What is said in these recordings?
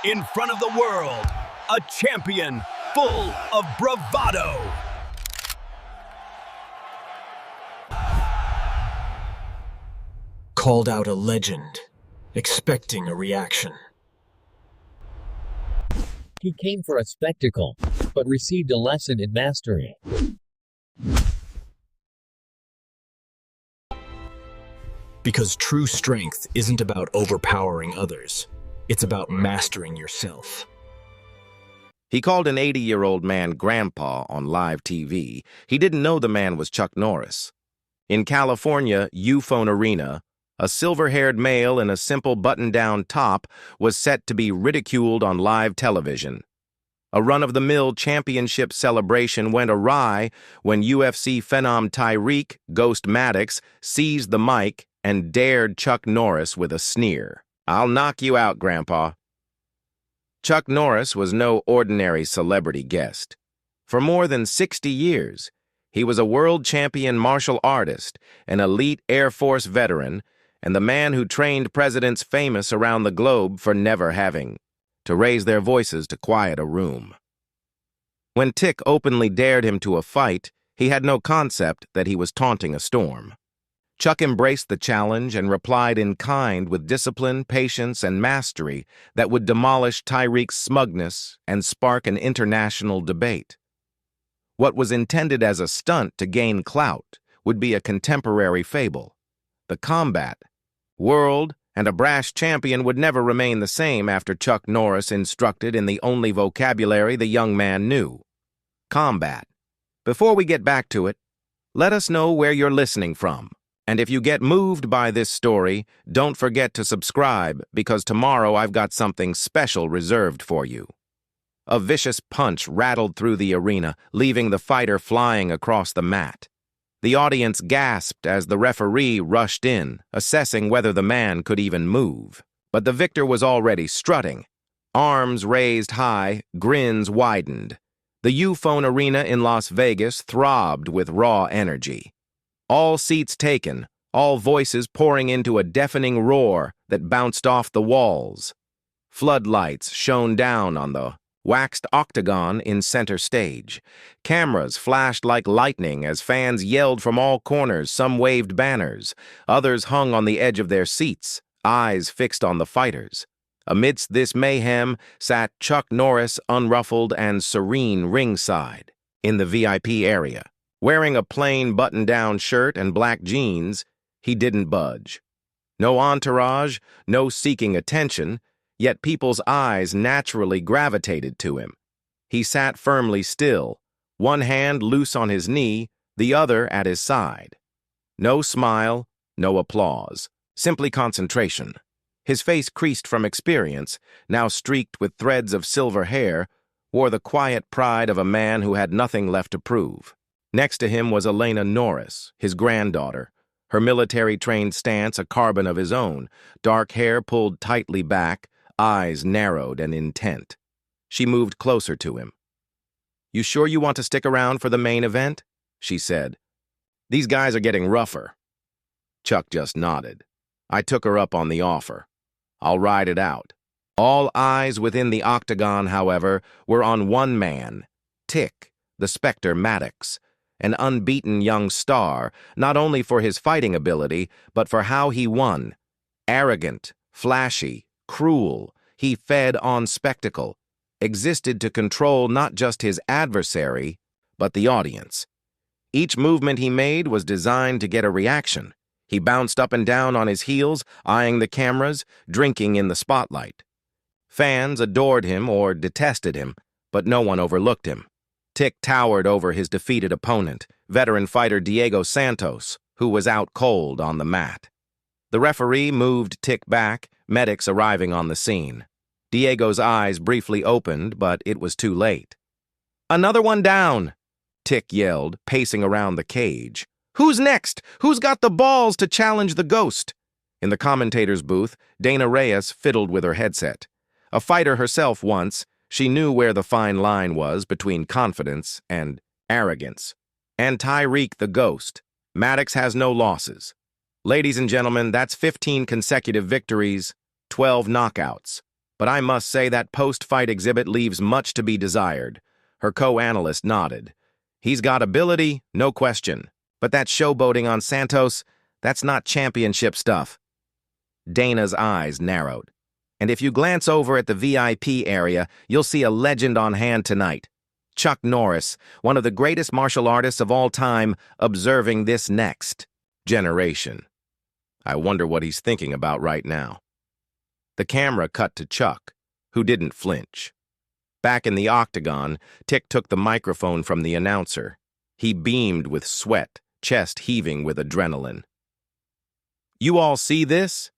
In front of the world, a champion full of bravado. Called out a legend, expecting a reaction. He came for a spectacle, but received a lesson in mastery. Because true strength isn't about overpowering others. It's about mastering yourself. He called an 80-year-old man grandpa on live TV. He didn't know the man was Chuck Norris. In California, UFO Arena, a silver-haired male in a simple button-down top was set to be ridiculed on live television. A run-of-the-mill championship celebration went awry when UFC phenom Tyreek Ghost Maddox seized the mic and dared Chuck Norris with a sneer. "I'll knock you out, Grandpa." Chuck Norris was no ordinary celebrity guest. For more than 60 years, he was a world champion martial artist, an elite Air Force veteran, and the man who trained presidents famous around the globe for never having to raise their voices to quiet a room. When Tick openly dared him to a fight, he had no concept that he was taunting a storm. Chuck embraced the challenge and replied in kind with discipline, patience, and mastery that would demolish Tyreek's smugness and spark an international debate. What was intended as a stunt to gain clout would be a contemporary fable. The combat, world, and a brash champion would never remain the same after Chuck Norris instructed in the only vocabulary the young man knew: combat. Before we get back to it, let us know where you're listening from. And if you get moved by this story, don't forget to subscribe, because tomorrow I've got something special reserved for you. A vicious punch rattled through the arena, leaving the fighter flying across the mat. The audience gasped as the referee rushed in, assessing whether the man could even move. But the victor was already strutting. Arms raised high, grins widened. The UFO Arena in Las Vegas throbbed with raw energy. All seats taken, all voices pouring into a deafening roar that bounced off the walls. Floodlights shone down on the waxed octagon in center stage. Cameras flashed like lightning as fans yelled from all corners. Some waved banners. Others hung on the edge of their seats, eyes fixed on the fighters. Amidst this mayhem sat Chuck Norris, unruffled and serene ringside, in the VIP area. Wearing a plain button-down shirt and black jeans, he didn't budge. No entourage, no seeking attention, yet people's eyes naturally gravitated to him. He sat firmly still, one hand loose on his knee, the other at his side. No smile, no applause, simply concentration. His face, creased from experience, now streaked with threads of silver hair, wore the quiet pride of a man who had nothing left to prove. Next to him was Elena Norris, his granddaughter, her military-trained stance a carbon of his own, dark hair pulled tightly back, eyes narrowed and intent. She moved closer to him. "You sure you want to stick around for the main event?" she said. "These guys are getting rougher." Chuck just nodded. "I took her up on the offer. I'll ride it out." All eyes within the octagon, however, were on one man, Tick, the Spectre Maddox, an unbeaten young star, not only for his fighting ability, but for how he won. Arrogant, flashy, cruel, he fed on spectacle, existed to control not just his adversary, but the audience. Each movement he made was designed to get a reaction. He bounced up and down on his heels, eyeing the cameras, drinking in the spotlight. Fans adored him or detested him, but no one overlooked him. Tick towered over his defeated opponent, veteran fighter Diego Santos, who was out cold on the mat. The referee moved Tick back, medics arriving on the scene. Diego's eyes briefly opened, but it was too late. "Another one down!" Tick yelled, pacing around the cage. "Who's next? Who's got the balls to challenge the ghost?" In the commentator's booth, Dana Reyes fiddled with her headset. A fighter herself once, she knew where the fine line was between confidence and arrogance. And Tyreek the Ghost. Maddox has no losses. Ladies and gentlemen, that's 15 consecutive victories, 12 knockouts. but I must say that post-fight exhibit leaves much to be desired. Her co-analyst nodded. He's got ability, no question, but that showboating on Santos, that's not championship stuff. Dana's eyes narrowed. And if you glance over at the VIP area, you'll see a legend on hand tonight. Chuck Norris, one of the greatest martial artists of all time, observing this next generation. I wonder what he's thinking about right now. The camera cut to Chuck, who didn't flinch. Back in the octagon, Tick took the microphone from the announcer. He beamed with sweat, chest heaving with adrenaline. "You all see this?"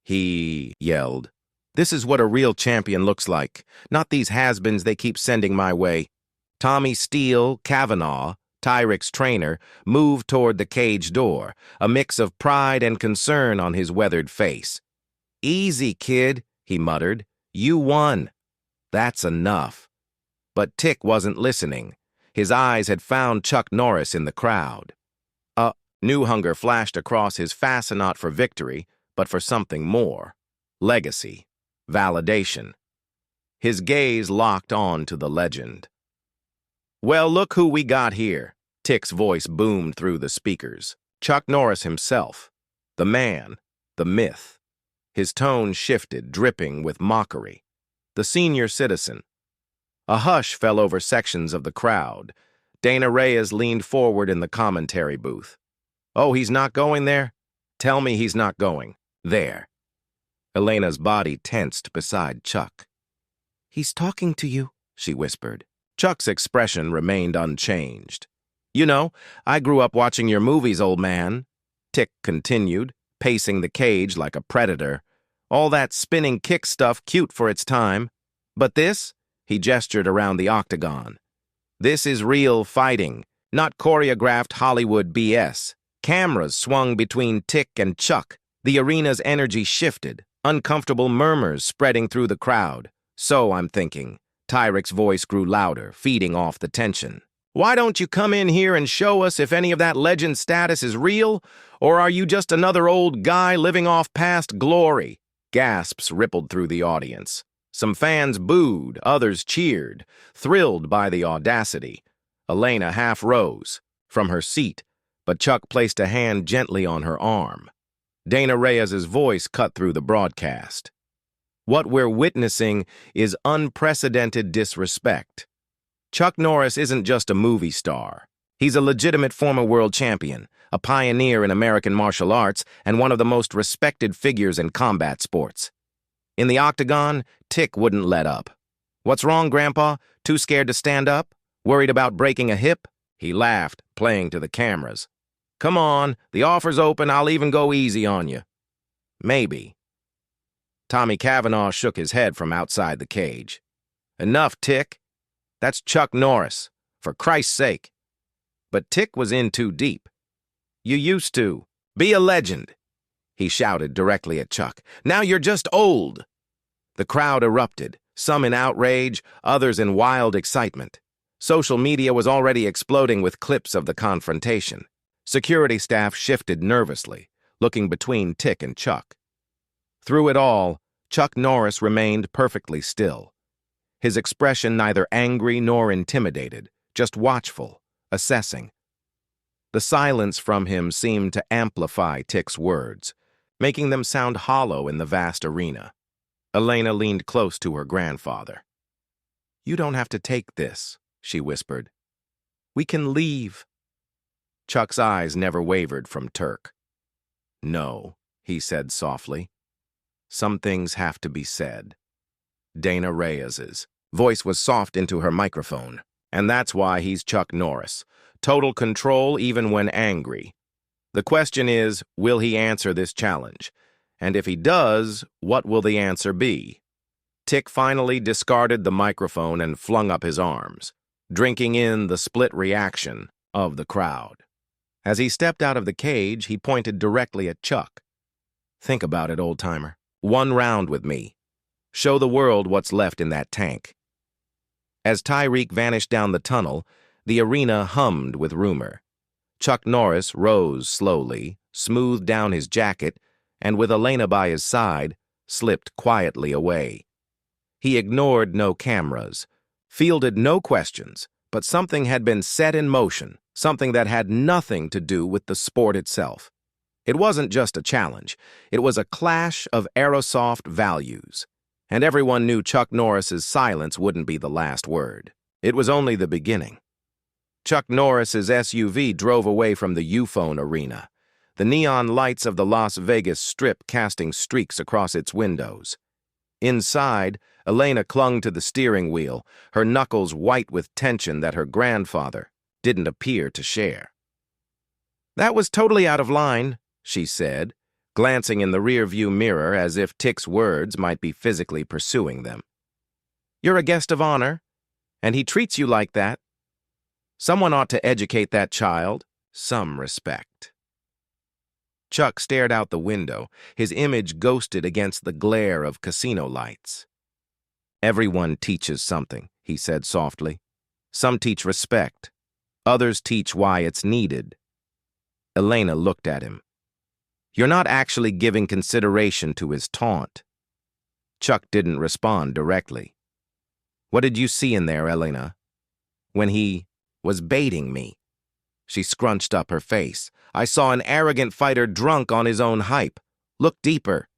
he yelled. "This is what a real champion looks like, not these has-beens they keep sending my way." Tommy Steele Kavanaugh, Tyrik's trainer, moved toward the cage door, a mix of pride and concern on his weathered face. "Easy, kid," he muttered. "You won." That's enough. But Tick wasn't listening. His eyes had found Chuck Norris in the crowd. New hunger flashed across his face, not for victory, but for something more. Legacy. Validation. His gaze locked on to the legend. "Well, look who we got here." Tick's voice boomed through the speakers. Chuck Norris himself. The man. The myth. His tone shifted, dripping with mockery. The senior citizen. A hush fell over sections of the crowd. Dana Reyes leaned forward in the commentary booth. "Oh, he's not going there? Tell me he's not going. There." Elena's body tensed beside Chuck. "He's talking to you," she whispered. Chuck's expression remained unchanged. "You know, I grew up watching your movies, old man," Tick continued, pacing the cage like a predator. "All that spinning kick stuff cute for its time. But this," he gestured around the octagon, "this is real fighting, not choreographed Hollywood BS." Cameras swung between Tick and Chuck. The arena's energy shifted, uncomfortable murmurs spreading through the crowd. "So I'm thinking." Tyrik's voice grew louder, feeding off the tension. "Why don't you come in here and show us if any of that legend status is real, or are you just another old guy living off past glory?" Gasps rippled through the audience. Some fans booed, others cheered, thrilled by the audacity. Elena half rose from her seat, but Chuck placed a hand gently on her arm. Dana Reyes's voice cut through the broadcast. "What we're witnessing is unprecedented disrespect. Chuck Norris isn't just a movie star. He's a legitimate former world champion, a pioneer in American martial arts, and one of the most respected figures in combat sports." In the octagon, Tick wouldn't let up. "What's wrong, Grandpa? Too scared to stand up? Worried about breaking a hip?" He laughed, playing to the cameras. "Come on, the offer's open, I'll even go easy on you." "Maybe." Tommy Kavanaugh shook his head from outside the cage. "Enough, Tick. That's Chuck Norris, for Christ's sake." But Tick was in too deep. "You used to. Be a legend," he shouted directly at Chuck. "Now you're just old." The crowd erupted, some in outrage, others in wild excitement. Social media was already exploding with clips of the confrontation. Security staff shifted nervously, looking between Tick and Chuck. Through it all, Chuck Norris remained perfectly still. His expression neither angry nor intimidated, just watchful, assessing. The silence from him seemed to amplify Tick's words, making them sound hollow in the vast arena. Elena leaned close to her grandfather. "You don't have to take this," she whispered. "We can leave." Chuck's eyes never wavered from Turk. "No," he said softly. "Some things have to be said." Dana Reyes's voice was soft into her microphone. "And that's why he's Chuck Norris. Total control even when angry. The question is, will he answer this challenge? And if he does, what will the answer be?" Tick finally discarded the microphone and flung up his arms, drinking in the split reaction of the crowd. As he stepped out of the cage, he pointed directly at Chuck. "Think about it, old-timer. One round with me. Show the world what's left in that tank." As Tyrik vanished down the tunnel, the arena hummed with rumor. Chuck Norris rose slowly, smoothed down his jacket, and with Elena by his side, slipped quietly away. He ignored no cameras, fielded no questions, but something had been set in motion, something that had nothing to do with the sport itself. It wasn't just a challenge. It was a clash of aerosoft values. And everyone knew Chuck Norris's silence wouldn't be the last word. It was only the beginning. Chuck Norris's SUV drove away from the Ufone arena, the neon lights of the Las Vegas Strip casting streaks across its windows. Inside, Elena clung to the steering wheel, her knuckles white with tension that her grandfather didn't appear to share. "That was totally out of line," she said, glancing in the rearview mirror as if Tick's words might be physically pursuing them. "You're a guest of honor, and he treats you like that. Someone ought to educate that child some respect." Chuck stared out the window, his image ghosted against the glare of casino lights. "Everyone teaches something," he said softly. "Some teach respect. Others teach why it's needed." Elena looked at him. "You're not actually giving consideration to his taunt." Chuck didn't respond directly. "What did you see in there, Elena? When he was baiting me?" She scrunched up her face. "I saw an arrogant fighter drunk on his own hype. Look deeper."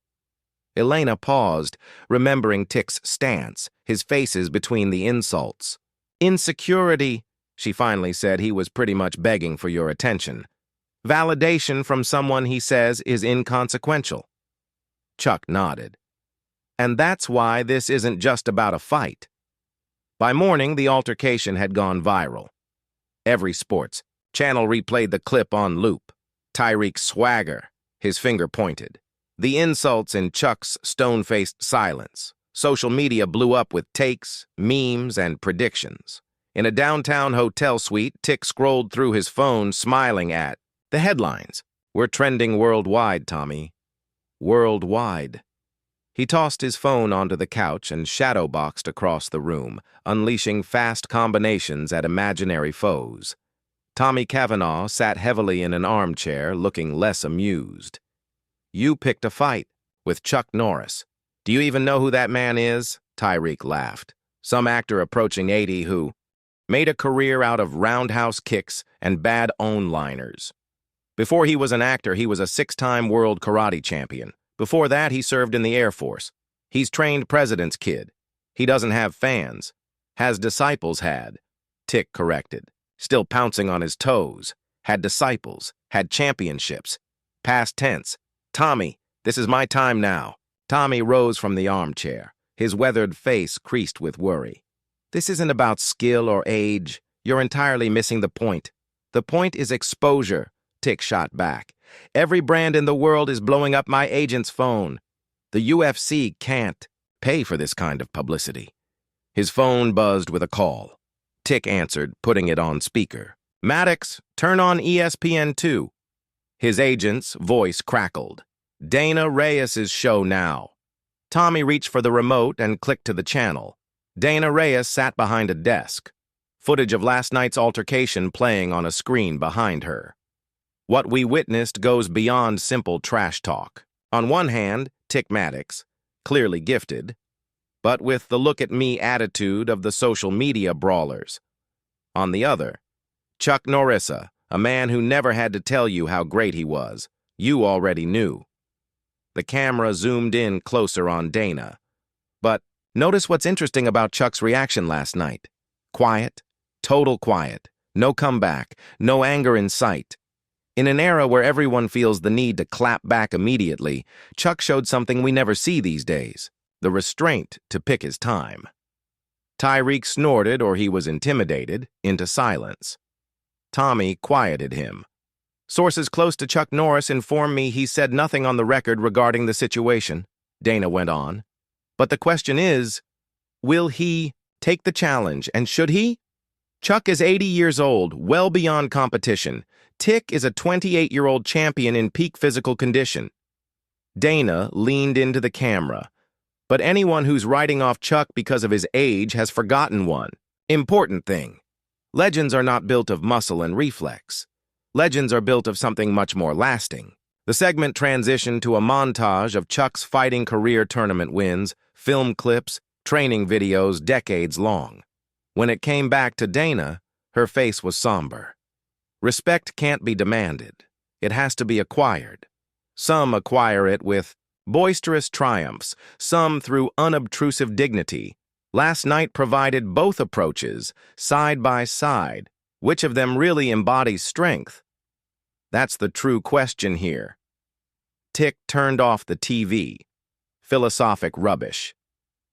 Elena paused, remembering Tick's stance, his faces between the insults. "Insecurity," she finally said. "He was pretty much begging for your attention. Validation from someone he says is inconsequential." Chuck nodded. "And that's why this isn't just about a fight." By morning, the altercation had gone viral. Every sports channel replayed the clip on loop. Tyreek's swagger, his finger pointed. The insults in Chuck's stone-faced silence. Social media blew up with takes, memes, and predictions. In a downtown hotel suite, Tick scrolled through his phone, smiling at the headlines. "We're trending worldwide, Tommy. Worldwide." He tossed his phone onto the couch and shadowboxed across the room, unleashing fast combinations at imaginary foes. Tommy Cavanaugh sat heavily in an armchair, looking less amused. "You picked a fight with Chuck Norris. Do you even know who that man is?" Tyreek laughed. "Some actor approaching 80 who made a career out of roundhouse kicks and bad one-liners. Before he was an actor, he was a 6-time world karate champion. Before that, he served in the Air Force. He's trained president's kid. He doesn't have fans. Has disciples had." Tick corrected, still pouncing on his toes. "Had disciples. Had championships. Past tense. Tommy, this is my time now." Tommy rose from the armchair, his weathered face creased with worry. "This isn't about skill or age. You're entirely missing the point. The point is exposure," Tick shot back. "Every brand in the world is blowing up my agent's phone. The UFC can't pay for this kind of publicity." His phone buzzed with a call. Tick answered, putting it on speaker. "Maddox, turn on ESPN2. His agent's voice crackled. "Dana Reyes's show now." Tommy reached for the remote and clicked to the channel. Dana Reyes sat behind a desk, footage of last night's altercation playing on a screen behind her. What we witnessed goes beyond simple trash talk. On one hand, Tick Maddox, clearly gifted, but with the look-at-me attitude of the social media brawlers. On the other, Chuck Norris, a man who never had to tell you how great he was. You already knew. The camera zoomed in closer on Dana. But notice what's interesting about Chuck's reaction last night. Quiet, total quiet, no comeback, no anger in sight. In an era where everyone feels the need to clap back immediately, Chuck showed something we never see these days, the restraint to pick his time. Tyreek snorted, or he was intimidated, into silence. Tommy quieted him. "Sources close to Chuck Norris inform me he said nothing on the record regarding the situation," Dana went on. "But the question is, will he take the challenge, and should he? Chuck is 80 years old, well beyond competition. Tick is a 28-year-old champion in peak physical condition." Dana leaned into the camera. "But anyone who's writing off Chuck because of his age has forgotten one important thing. Legends are not built of muscle and reflex. Legends are built of something much more lasting." The segment transitioned to a montage of Chuck's fighting career tournament wins, film clips, training videos decades long. When it came back to Dana, her face was somber. Respect can't be demanded. It has to be acquired. Some acquire it with boisterous triumphs, some through unobtrusive dignity. Last night provided both approaches, side by side. Which of them really embodies strength? That's the true question here. Tick turned off the TV. Philosophic rubbish.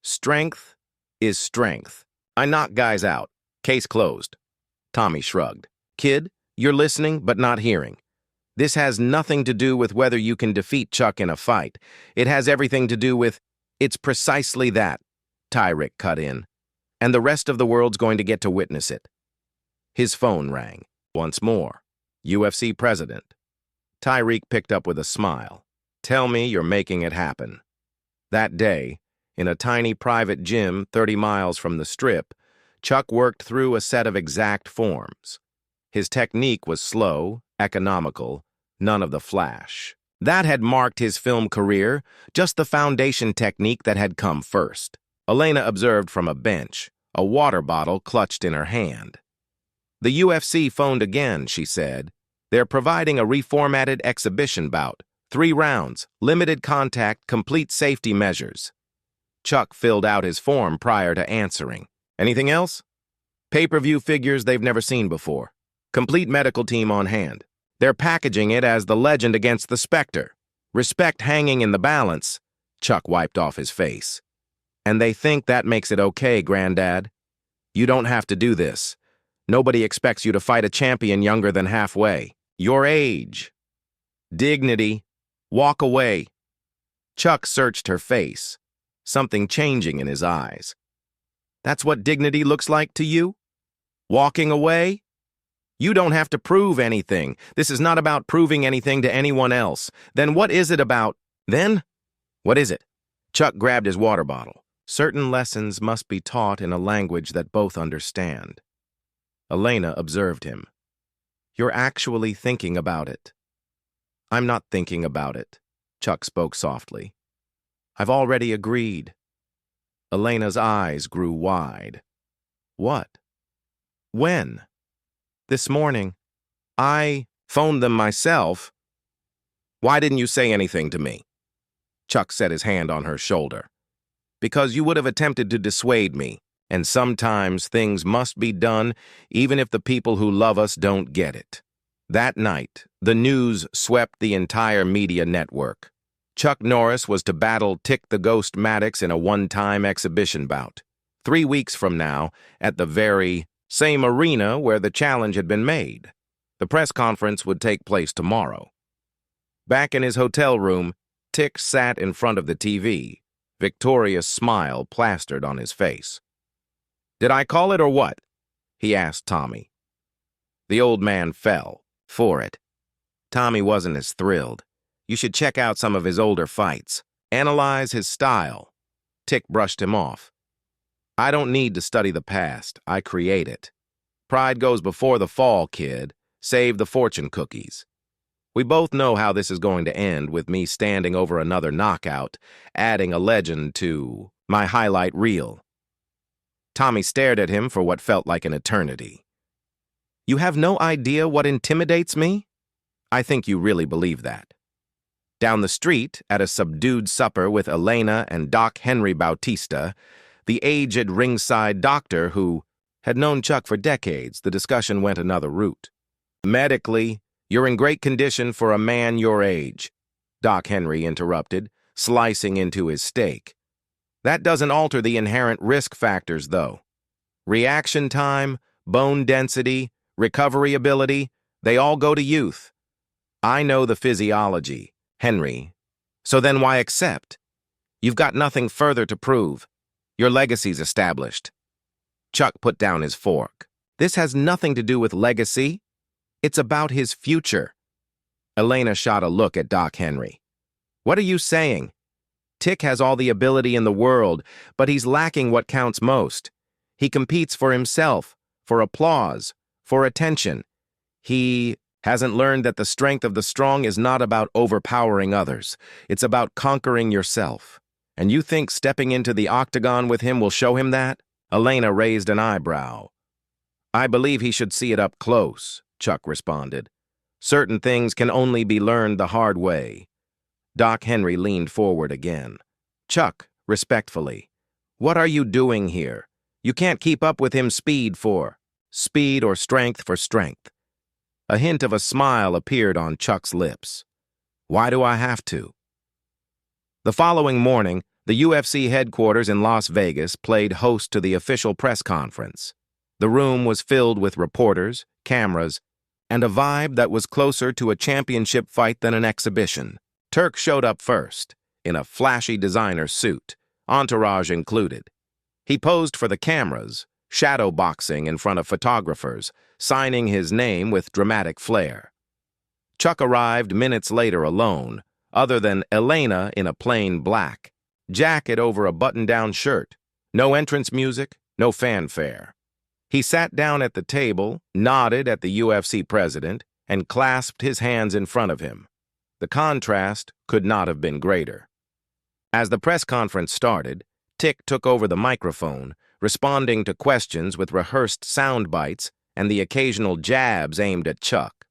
Strength is strength. I knock guys out. Case closed. Tommy shrugged. Kid, you're listening but not hearing. This has nothing to do with whether you can defeat Chuck in a fight. It has everything to do with, it's precisely that, Tyrick cut in. And the rest of the world's going to get to witness it. His phone rang. Once more. UFC president. Tyrick picked up with a smile. Tell me you're making it happen. That day, in a tiny private gym 30 miles from the Strip, Chuck worked through a set of exact forms. His technique was slow, economical, none of the flash. That had marked his film career, just the foundation technique that had come first. Elena observed from a bench, a water bottle clutched in her hand. The UFC phoned again, she said. They're providing a reformatted exhibition bout. 3 rounds, limited contact, complete safety measures. Chuck filled out his form prior to answering. Anything else? Pay-per-view figures they've never seen before. Complete medical team on hand. They're packaging it as the legend against the specter. Respect hanging in the balance. Chuck wiped off his face. And they think that makes it okay, Granddad. You don't have to do this. Nobody expects you to fight a champion younger than halfway. Your age. Dignity. Walk away. Chuck searched her face, something changing in his eyes. That's what dignity looks like to you? Walking away? You don't have to prove anything. This is not about proving anything to anyone else. Then what is it about? Then? What is it? Chuck grabbed his water bottle. Certain lessons must be taught in a language that both understand. Elena observed him. You're actually thinking about it. I'm not thinking about it, Chuck spoke softly. I've already agreed. Elena's eyes grew wide. What? When? This morning. I phoned them myself. Why didn't you say anything to me? Chuck set his hand on her shoulder. Because you would have attempted to dissuade me, and sometimes things must be done even if the people who love us don't get it. That night, the news swept the entire media network. Chuck Norris was to battle Tick the Ghost Maddox in a one-time exhibition bout. 3 weeks from now, at the very same arena where the challenge had been made. The press conference would take place tomorrow. Back in his hotel room, Tick sat in front of the TV, victorious smile plastered on his face. Did I call it or what? He asked Tommy. The old man fell for it. Tommy wasn't as thrilled. You should check out some of his older fights. Analyze his style. Tick brushed him off. I don't need to study the past. I create it. Pride goes before the fall, kid. Save the fortune cookies. We both know how this is going to end with me standing over another knockout, adding a legend to my highlight reel. Tommy stared at him for what felt like an eternity. You have no idea what intimidates me? I think you really believe that. Down the street, at a subdued supper with Elena and Doc Henry Bautista, the aged ringside doctor who had known Chuck for decades, the discussion went another route. Medically, you're in great condition for a man your age, Doc Henry interrupted, slicing into his steak. That doesn't alter the inherent risk factors, though. Reaction time, bone density, recovery ability, they all go to youth. I know the physiology, Henry. So then why accept? You've got nothing further to prove. Your legacy's established. Chuck put down his fork. This has nothing to do with legacy. It's about his future. Elena shot a look at Doc Henry. What are you saying? Tick has all the ability in the world, but he's lacking what counts most. He competes for himself, for applause, for attention. He hasn't learned that the strength of the strong is not about overpowering others. It's about conquering yourself. And you think stepping into the octagon with him will show him that? Elena raised an eyebrow. I believe he should see it up close, Chuck responded. Certain things can only be learned the hard way. Doc Henry leaned forward again. Chuck, respectfully, what are you doing here? You can't keep up with him speed or strength for strength. A hint of a smile appeared on Chuck's lips. Why do I have to? The following morning, the UFC headquarters in Las Vegas played host to the official press conference. The room was filled with reporters, cameras, and a vibe that was closer to a championship fight than an exhibition. Turk showed up first, in a flashy designer suit, entourage included. He posed for the cameras, shadow boxing in front of photographers, signing his name with dramatic flair. Chuck arrived minutes later alone, other than Elena in a plain black jacket over a button-down shirt. No entrance music, no fanfare. He sat down at the table, nodded at the UFC president, and clasped his hands in front of him. The contrast could not have been greater. As the press conference started, Tick took over the microphone, responding to questions with rehearsed sound bites and the occasional jabs aimed at Chuck.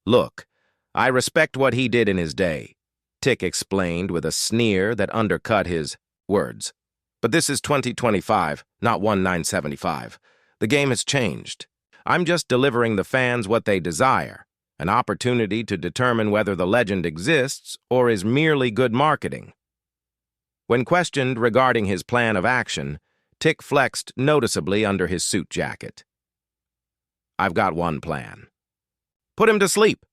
Look, I respect what he did in his day, Tick explained with a sneer that undercut his words. But this is 2025, not 1975. The game has changed. I'm just delivering the fans what they desire, an opportunity to determine whether the legend exists or is merely good marketing. When questioned regarding his plan of action, Tick flexed noticeably under his suit jacket. I've got one plan. Put him to sleep.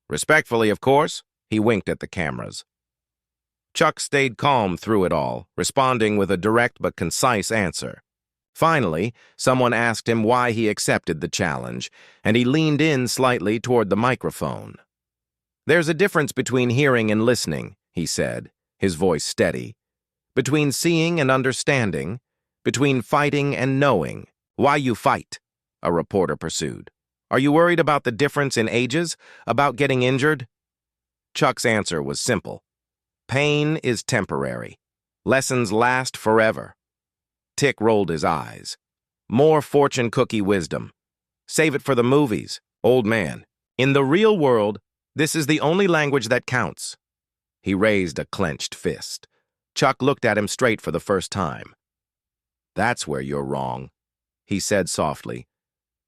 Respectfully, of course, he winked at the cameras. Chuck stayed calm through it all, responding with a direct but concise answer. Finally, someone asked him why he accepted the challenge, and he leaned in slightly toward the microphone. There's a difference between hearing and listening, he said, his voice steady. Between seeing and understanding, between fighting and knowing. Why you fight? A reporter pursued. Are you worried about the difference in ages? About getting injured? Chuck's answer was simple. Pain is temporary. Lessons last forever. Tick rolled his eyes. More fortune cookie wisdom. Save it for the movies, old man. In the real world, this is the only language that counts. He raised a clenched fist. Chuck looked at him straight for the first time. That's where you're wrong, he said softly.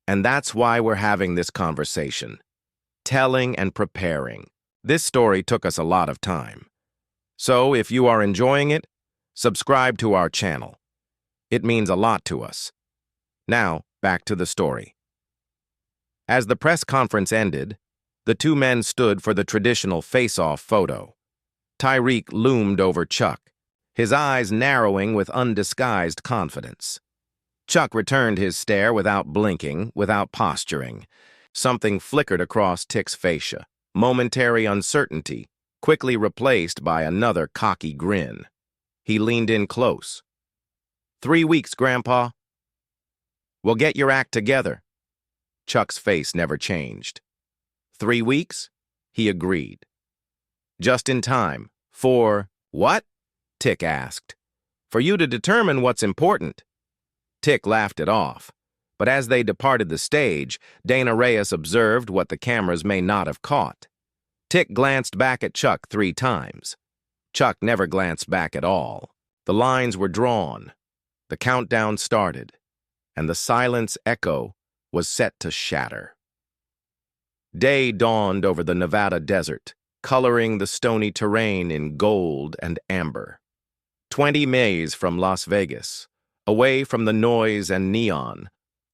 And that's why we're having this conversation. Telling and preparing. This story took us a lot of time. So if you are enjoying it, subscribe to our channel. It means a lot to us. Now, back to the story. As the press conference ended, the two men stood for the traditional face-off photo. Tyreek loomed over Chuck, his eyes narrowing with undisguised confidence. Chuck returned his stare without blinking, without posturing. Something flickered across Tick's fascia. Momentary uncertainty, quickly replaced by another cocky grin. He leaned in close. 3 weeks, Grandpa. Well, get your act together. Chuck's face never changed. 3 weeks? He agreed. Just in time. For what? Tick asked. For you to determine what's important. Tick laughed it off. But as they departed the stage, Dana Reyes observed what the cameras may not have caught. Tick glanced back at Chuck 3 times. Chuck never glanced back at all. The lines were drawn. The countdown started, and the silence echo was set to shatter. Day dawned over the Nevada desert, coloring the stony terrain in gold and amber. 20 miles from Las Vegas, away from the noise and neon,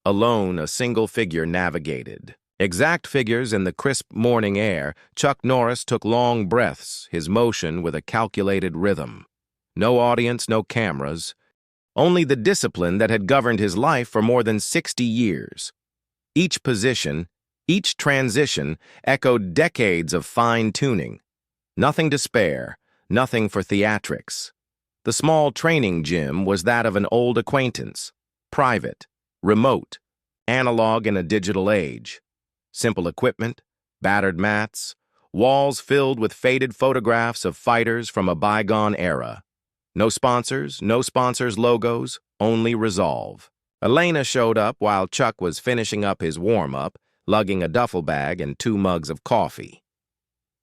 alone a single figure navigated. Exact figures in the crisp morning air, Chuck Norris took long breaths, his motion with a calculated rhythm. No audience, no cameras, only the discipline that had governed his life for more than 60 years. Each position, each transition echoed decades of fine-tuning. Nothing to spare, nothing for theatrics. The small training gym was that of an old acquaintance, private, remote, analog in a digital age. Simple equipment, battered mats, walls filled with faded photographs of fighters from a bygone era. No sponsors logos, only resolve. Elena showed up while Chuck was finishing up his warm-up, lugging a duffel bag and 2 mugs of coffee.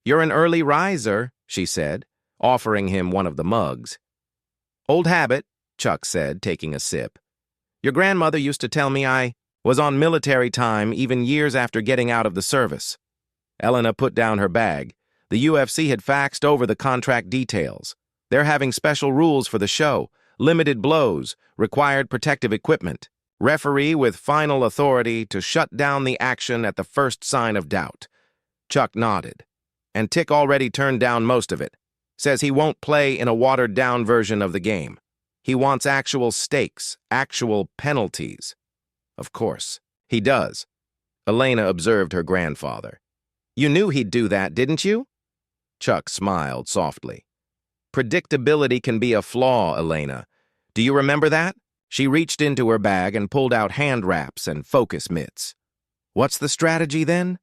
"You're an early riser," she said, offering him one of the mugs. "Old habit," Chuck said, taking a sip. "Your grandmother used to tell me I was on military time even years after getting out of the service." Elena put down her bag. The UFC had faxed over the contract details. They're having special rules for the show: limited blows, required protective equipment, referee with final authority to shut down the action at the first sign of doubt. Chuck nodded. "And Tick already turned down most of it. Says he won't play in a watered-down version of the game. He wants actual stakes, actual penalties." "Of course, he does." Elena observed her grandfather. "You knew he'd do that, didn't you?" Chuck smiled softly. "Predictability can be a flaw, Elena. Do you remember that?" She reached into her bag and pulled out hand wraps and focus mitts. "What's the strategy then?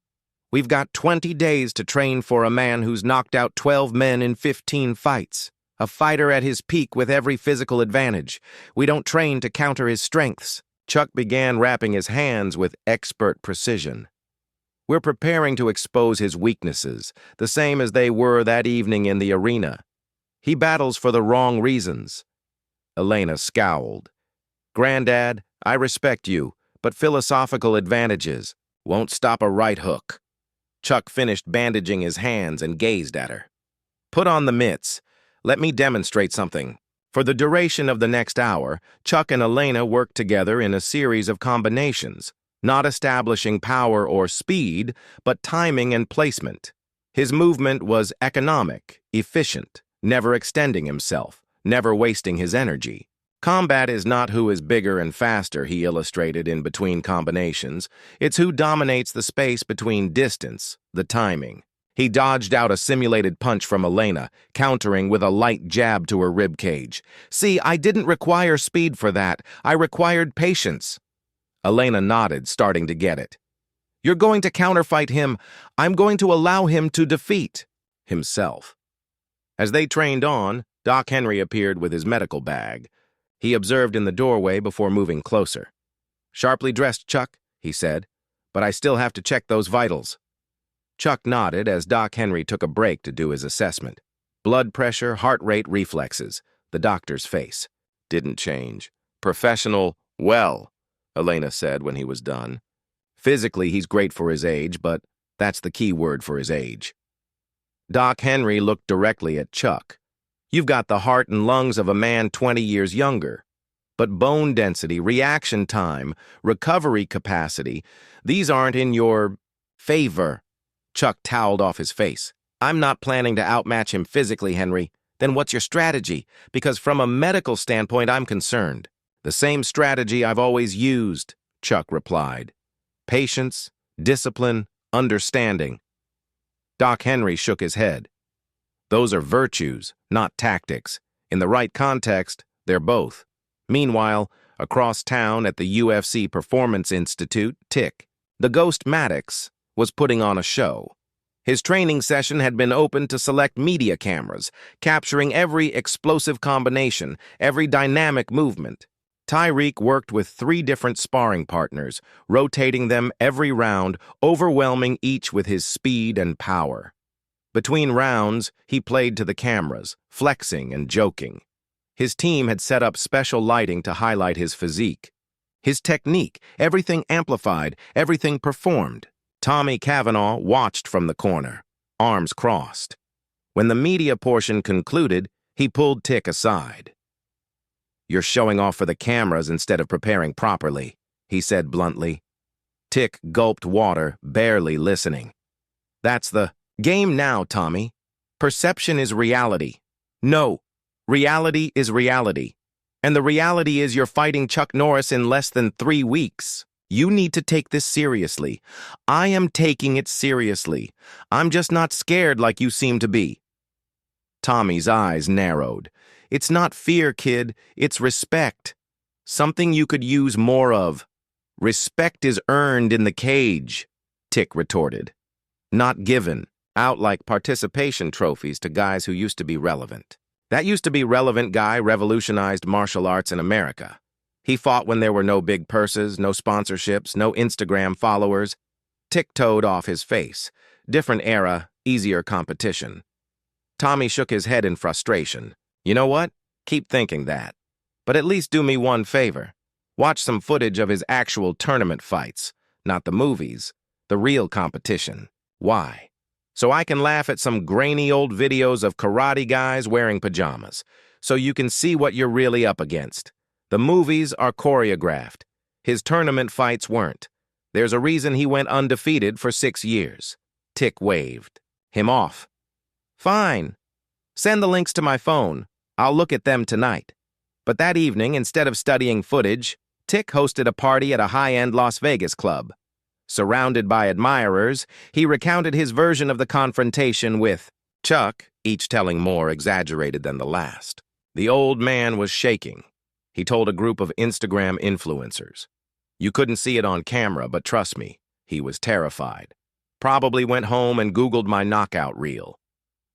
We've got 20 days to train for a man who's knocked out 12 men in 15 fights. A fighter at his peak with every physical advantage. We don't train to counter his strengths." Chuck began wrapping his hands with expert precision. "We're preparing to expose his weaknesses, the same as they were that evening in the arena. He battles for the wrong reasons." Elena scowled. "Granddad, I respect you, but philosophical advantages won't stop a right hook." Chuck finished bandaging his hands and gazed at her. "Put on the mitts. Let me demonstrate something." For the duration of the next hour, Chuck and Elena worked together in a series of combinations, not establishing power or speed, but timing and placement. His movement was economic, efficient, never extending himself, never wasting his energy. Combat is not who is bigger and faster, he illustrated in between combinations. It's who dominates the space between distance, the timing. He dodged out a simulated punch from Elena, countering with a light jab to her ribcage. "See, I didn't require speed for that. I required patience." Elena nodded, starting to get it. "You're going to counterfight him. I'm going to allow him to defeat himself." As they trained on, Doc Henry appeared with his medical bag. He observed in the doorway before moving closer. "Sharply dressed, Chuck," he said, "but I still have to check those vitals." Chuck nodded as Doc Henry took a break to do his assessment. Blood pressure, heart rate, reflexes. The doctor's face didn't change. "Professional, well," Elena said when he was done. "Physically, he's great for his age, but that's the key word for his age." Doc Henry looked directly at Chuck. "You've got the heart and lungs of a man 20 years younger. But bone density, reaction time, recovery capacity, these aren't in your favor." Chuck toweled off his face. "I'm not planning to outmatch him physically, Henry. Then what's your strategy? Because from a medical standpoint, I'm concerned." "The same strategy I've always used," Chuck replied. "Patience, discipline, understanding." Doc Henry shook his head. "Those are virtues, not tactics. In the right context, they're both." Meanwhile, across town at the UFC Performance Institute, Tick, the Ghost Maddox, was putting on a show. His training session had been opened to select media cameras, capturing every explosive combination, every dynamic movement. Tyreek worked with 3 different sparring partners, rotating them every round, overwhelming each with his speed and power. Between rounds, he played to the cameras, flexing and joking. His team had set up special lighting to highlight his physique. His technique, everything amplified, everything performed. Tommy Cavanaugh watched from the corner, arms crossed. When the media portion concluded, he pulled Tick aside. "You're showing off for the cameras instead of preparing properly," he said bluntly. Tick gulped water, barely listening. "That's the game now, Tommy. Perception is reality. No, reality is reality. And the reality is you're fighting Chuck Norris in less than 3 weeks. You need to take this seriously. I am taking it seriously. I'm just not scared like you seem to be." Tommy's eyes narrowed. "It's not fear, kid. It's respect. Something you could use more of." "Respect is earned in the cage," Tick retorted. "Not given, out like participation trophies to guys who used to be relevant." That used to be relevant guy revolutionized martial arts in America. He fought when there were no big purses, no sponsorships, no Instagram followers. Tick-toed off his face. Different era, easier competition. Tommy shook his head in frustration. You know what? Keep thinking that. But at least do me one favor. Watch some footage of his actual tournament fights, not the movies, the real competition. Why? So I can laugh at some grainy old videos of karate guys wearing pajamas, so you can see what you're really up against. The movies are choreographed. His tournament fights weren't. There's a reason he went undefeated for 6 years. Tick waved. Him off. Fine. Send the links to my phone. I'll look at them tonight. But that evening, instead of studying footage, Tick hosted a party at a high-end Las Vegas club. Surrounded by admirers, he recounted his version of the confrontation with Chuck, each telling more exaggerated than the last. The old man was shaking. He told a group of Instagram influencers. You couldn't see it on camera, but trust me, he was terrified. Probably went home and Googled my knockout reel.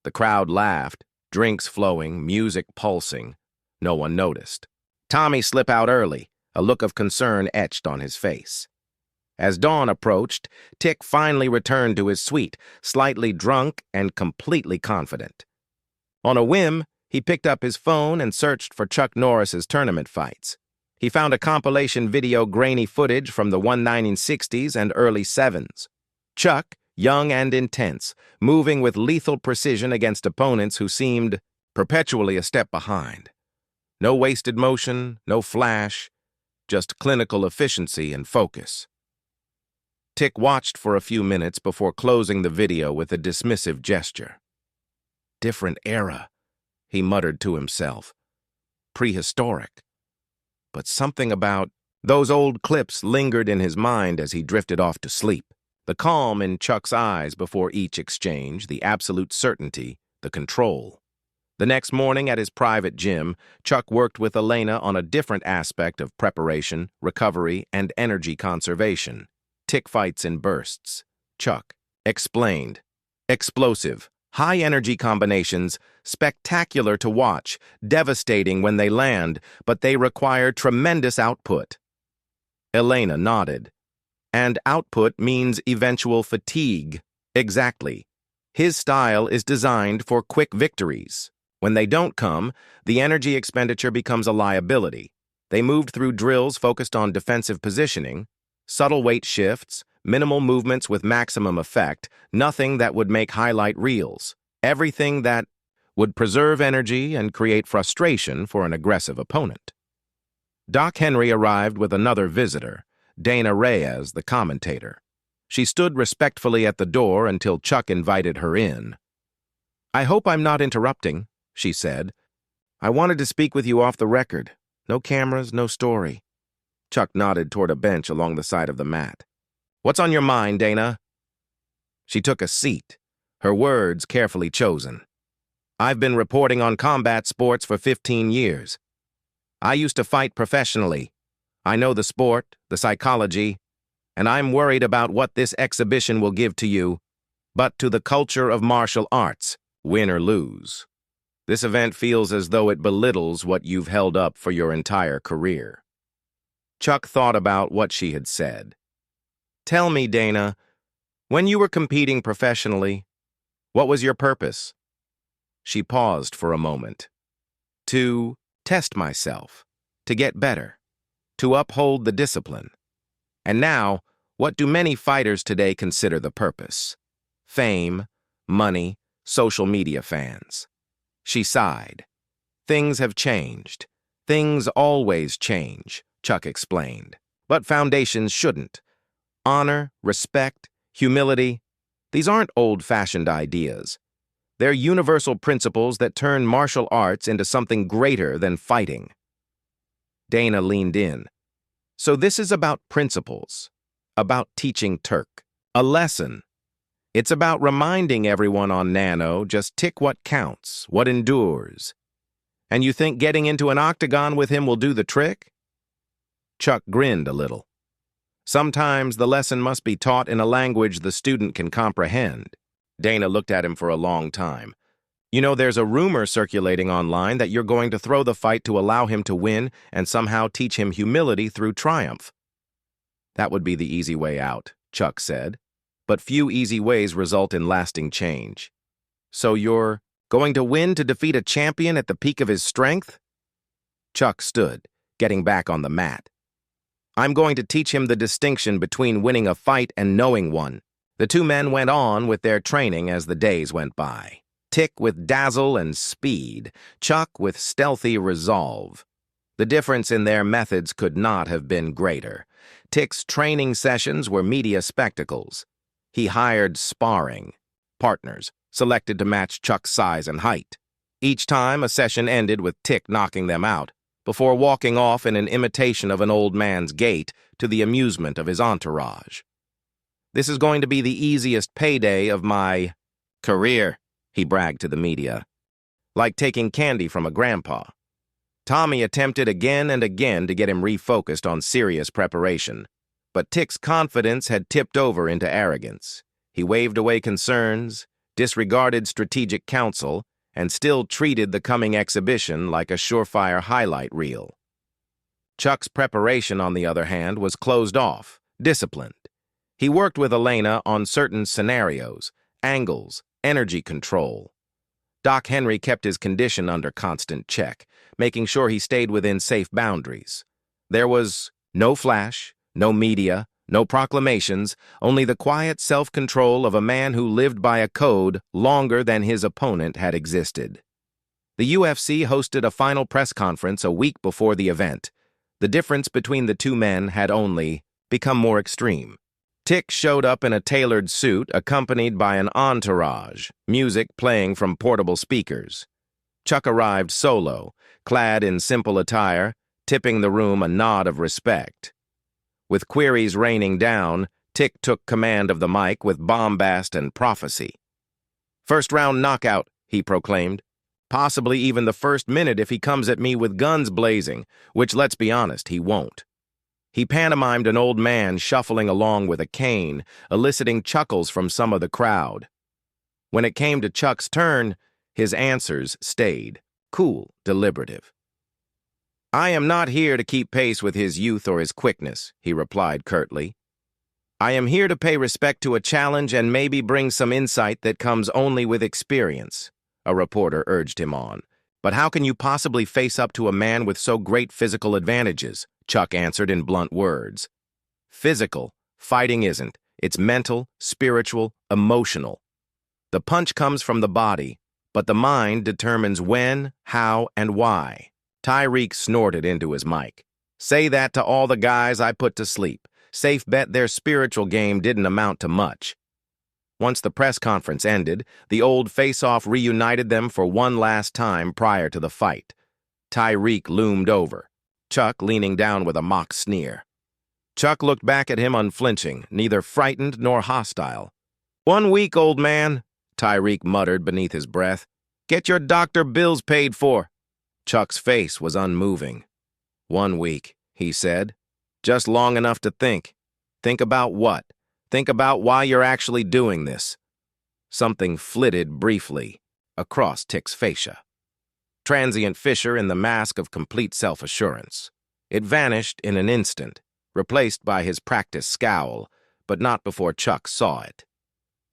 The crowd laughed, drinks flowing, music pulsing. No one noticed. Tommy slipped out early, a look of concern etched on his face. As dawn approached, Tick finally returned to his suite, slightly drunk and completely confident. On a whim, he picked up his phone and searched for Chuck Norris's tournament fights. He found a compilation video grainy footage from the 1960s and early 7s. Chuck, young and intense, moving with lethal precision against opponents who seemed perpetually a step behind. No wasted motion, no flash, just clinical efficiency and focus. Tick watched for a few minutes before closing the video with a dismissive gesture. Different era, he muttered to himself. Prehistoric. But something about those old clips lingered in his mind as he drifted off to sleep. The calm in Chuck's eyes before each exchange, the absolute certainty, the control. The next morning at his private gym, Chuck worked with Elena on a different aspect of preparation, recovery, and energy conservation. Tick fights in bursts. Chuck explained. Explosive, high-energy combinations, spectacular to watch, devastating when they land, but they require tremendous output. Elena nodded. And output means eventual fatigue. Exactly. His style is designed for quick victories. When they don't come, the energy expenditure becomes a liability. They moved through drills focused on defensive positioning, subtle weight shifts, minimal movements with maximum effect, nothing that would make highlight reels, everything that would preserve energy and create frustration for an aggressive opponent. Doc Henry arrived with another visitor, Dana Reyes, the commentator. She stood respectfully at the door until Chuck invited her in. "I hope I'm not interrupting," she said. "I wanted to speak with you off the record. No cameras, no story." Chuck nodded toward a bench along the side of the mat. "What's on your mind, Dana?" She took a seat, her words carefully chosen. "I've been reporting on combat sports for 15 years. I used to fight professionally. I know the sport, the psychology, and I'm worried about what this exhibition will give to you, but to the culture of martial arts, win or lose. This event feels as though it belittles what you've held up for your entire career." Chuck thought about what she had said. "Tell me, Dana, when you were competing professionally, what was your purpose?" She paused for a moment. "To test myself, to get better, to uphold the discipline. And now, what do many fighters today consider the purpose? Fame, money, social media fans." She sighed. "Things have changed. Things always change," Chuck explained. "But foundations shouldn't. Honor, respect, humility, these aren't old-fashioned ideas. They're universal principles that turn martial arts into something greater than fighting." Dana leaned in. "So this is about principles, about teaching Turk, a lesson. It's about reminding everyone on Nano just tick what counts, what endures. And you think getting into an octagon with him will do the trick?" Chuck grinned a little. "Sometimes the lesson must be taught in a language the student can comprehend." Dana looked at him for a long time. You know, there's a rumor circulating online that you're going to throw the fight to allow him to win and somehow teach him humility through triumph. That would be the easy way out, Chuck said. But few easy ways result in lasting change. So you're going to win to defeat a champion at the peak of his strength? Chuck stood, getting back on the mat. I'm going to teach him the distinction between winning a fight and knowing one. The two men went on with their training as the days went by. Tick with dazzle and speed, Chuck with stealthy resolve. The difference in their methods could not have been greater. Tick's training sessions were media spectacles. He hired sparring partners, selected to match Chuck's size and height. Each time, a session ended with Tick knocking them out, before walking off in an imitation of an old man's gait to the amusement of his entourage. This is going to be the easiest payday of my career, he bragged to the media. Like taking candy from a grandpa. Tommy attempted again and again to get him refocused on serious preparation, but Tick's confidence had tipped over into arrogance. He waved away concerns, disregarded strategic counsel, and still treated the coming exhibition like a surefire highlight reel. Chuck's preparation, on the other hand, was closed off, disciplined. He worked with Elena on certain scenarios, angles, energy control. Doc Henry kept his condition under constant check, making sure he stayed within safe boundaries. There was no flash, no media, no proclamations, only the quiet self-control of a man who lived by a code longer than his opponent had existed. The UFC hosted a final press conference a week before the event. The difference between the two men had only become more extreme. Tick showed up in a tailored suit accompanied by an entourage, music playing from portable speakers. Chuck arrived solo, clad in simple attire, tipping the room a nod of respect. With queries raining down, Tick took command of the mic with bombast and prophecy. "First-round knockout," he proclaimed. "Possibly even the first minute if he comes at me with guns blazing, which, let's be honest, he won't." He pantomimed an old man shuffling along with a cane, eliciting chuckles from some of the crowd. When it came to Chuck's turn, his answers stayed, cool, deliberative. "I am not here to keep pace with his youth or his quickness," he replied curtly. "I am here to pay respect to a challenge and maybe bring some insight that comes only with experience," a reporter urged him on. "But how can you possibly face up to a man with so great physical advantages?" Chuck answered in blunt words. "Physical, fighting isn't. It's mental, spiritual, emotional. The punch comes from the body, but the mind determines when, how, and why." Tyreek snorted into his mic. "Say that to all the guys I put to sleep. Safe bet their spiritual game didn't amount to much." Once the press conference ended, the old face-off reunited them for one last time prior to the fight. Tyreek loomed over, Chuck leaning down with a mock sneer. Chuck looked back at him unflinching, neither frightened nor hostile. "1 week, old man," Tyreek muttered beneath his breath. "Get your doctor bills paid for." Chuck's face was unmoving. "1 week," he said. "Just long enough to think. Think about what? Think about why you're actually doing this." Something flitted briefly across Tick's fascia. Transient fissure in the mask of complete self-assurance. It vanished in an instant, replaced by his practiced scowl, but not before Chuck saw it.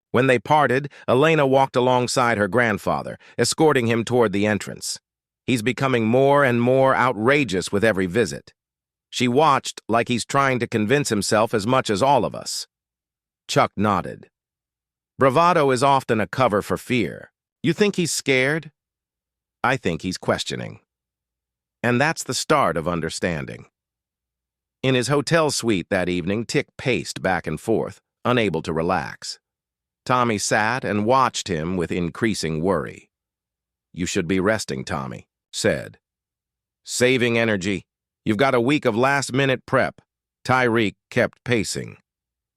When they parted, Elena walked alongside her grandfather, escorting him toward the entrance. He's becoming more and more outrageous with every visit. She watched like he's trying to convince himself as much as all of us. Chuck nodded. Bravado is often a cover for fear. You think he's scared? I think he's questioning. And that's the start of understanding. In his hotel suite that evening, Tick paced back and forth, unable to relax. Tommy sat and watched him with increasing worry. "You should be resting, Tommy," said. "Saving energy. You've got a week of last-minute prep." Tyreek kept pacing.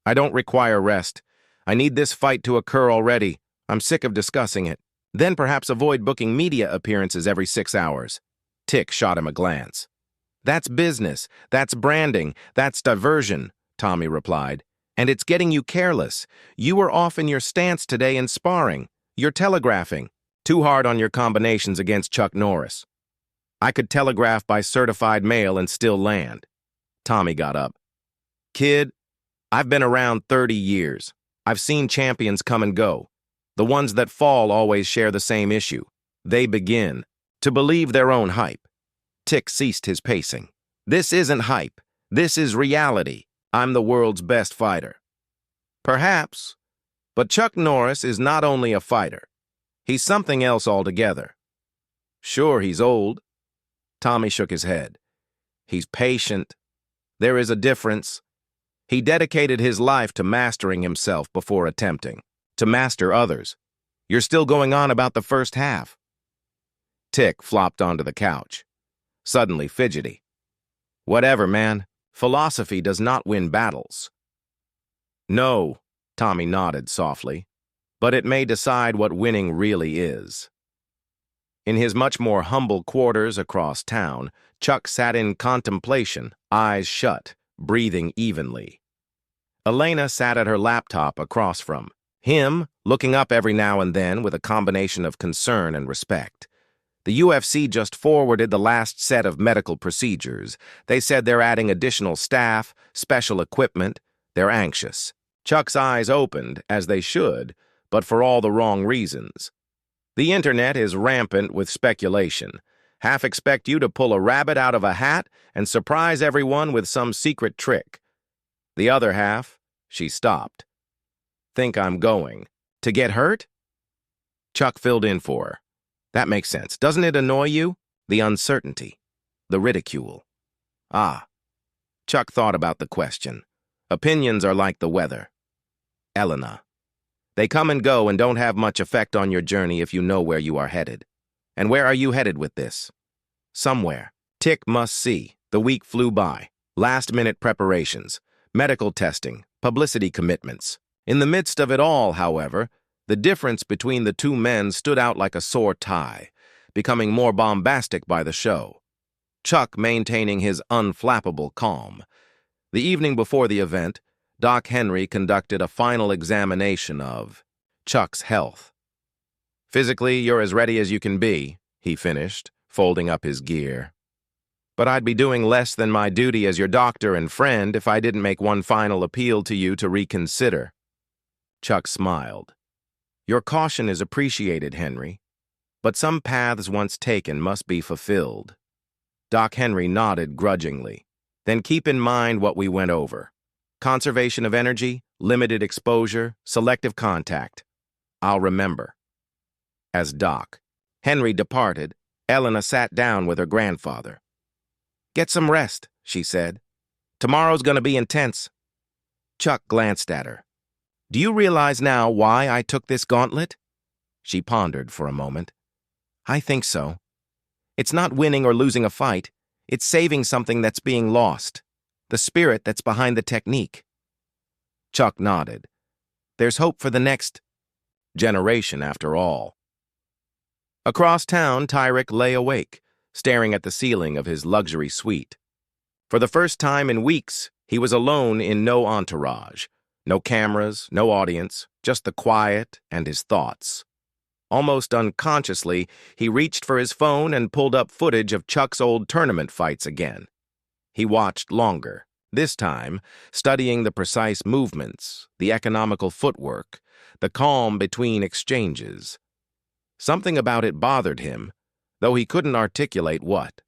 "I don't require rest. I need this fight to occur already. I'm sick of discussing it. Then perhaps avoid booking media appearances every 6 hours." Tick shot him a glance. "That's business. That's branding. That's diversion," Tommy replied. "And it's getting you careless. You were off in your stance today in sparring. You're telegraphing. Too hard on your combinations against Chuck Norris. I could telegraph by certified mail and still land. Tommy got up. Kid, I've been around 30 years. I've seen champions come and go. The ones that fall always share the same issue. They begin to believe their own hype. Tick ceased his pacing. This isn't hype. This is reality. I'm the world's best fighter. Perhaps, but Chuck Norris is not only a fighter. He's something else altogether. Sure, he's old. Tommy shook his head. He's patient. There is a difference. He dedicated his life to mastering himself before attempting to master others. You're still going on about the first half. Tick flopped onto the couch, suddenly fidgety. Whatever, man. Philosophy does not win battles. No, Tommy nodded softly, but it may decide what winning really is. In his much more humble quarters across town, Chuck sat in contemplation, eyes shut, breathing evenly. Elena sat at her laptop across from him, looking up every now and then with a combination of concern and respect. The UFC just forwarded the last set of medical procedures. They said they're adding additional staff, special equipment. They're anxious. Chuck's eyes opened, as they should, but for all the wrong reasons. The internet is rampant with speculation. Half expect you to pull a rabbit out of a hat and surprise everyone with some secret trick. The other half, she stopped. Think I'm going to get hurt? Chuck filled in for her. That makes sense. Doesn't it annoy you? The uncertainty, the ridicule. Ah. Chuck thought about the question. Opinions are like the weather. Elena. They come and go and don't have much effect on your journey if you know where you are headed. And where are you headed with this? Somewhere. Tick must see. The week flew by. Last-minute preparations, medical testing, publicity commitments. In the midst of it all, however, the difference between the two men stood out like a sore tie, becoming more bombastic by the show. Chuck maintaining his unflappable calm. The evening before the event, Doc Henry conducted a final examination of Chuck's health. Physically, you're as ready as you can be, he finished, folding up his gear. But I'd be doing less than my duty as your doctor and friend if I didn't make one final appeal to you to reconsider. Chuck smiled. Your caution is appreciated, Henry, but some paths once taken must be fulfilled. Doc Henry nodded grudgingly. Then keep in mind what we went over. Conservation of energy, limited exposure, selective contact. I'll remember. As Doc Henry departed, Elena sat down with her grandfather. Get some rest, she said. Tomorrow's going to be intense. Chuck glanced at her. Do you realize now why I took this gauntlet? She pondered for a moment. I think so. It's not winning or losing a fight. It's saving something that's being lost. The spirit that's behind the technique. Chuck nodded. There's hope for the next generation, after all. Across town, Tyrick lay awake, staring at the ceiling of his luxury suite. For the first time in weeks, he was alone in no entourage. No cameras, no audience, just the quiet and his thoughts. Almost unconsciously, he reached for his phone and pulled up footage of Chuck's old tournament fights again. He watched longer, this time studying the precise movements, the economical footwork, the calm between exchanges. Something about it bothered him, though he couldn't articulate what.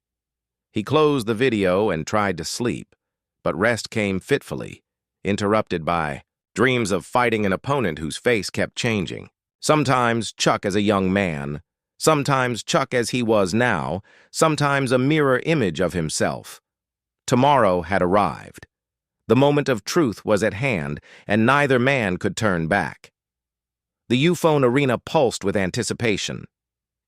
He closed the video and tried to sleep, but rest came fitfully, interrupted by dreams of fighting an opponent whose face kept changing. Sometimes Chuck as a young man, sometimes Chuck as he was now, sometimes a mirror image of himself. Tomorrow had arrived. The moment of truth was at hand, and neither man could turn back. The Euphone arena pulsed with anticipation.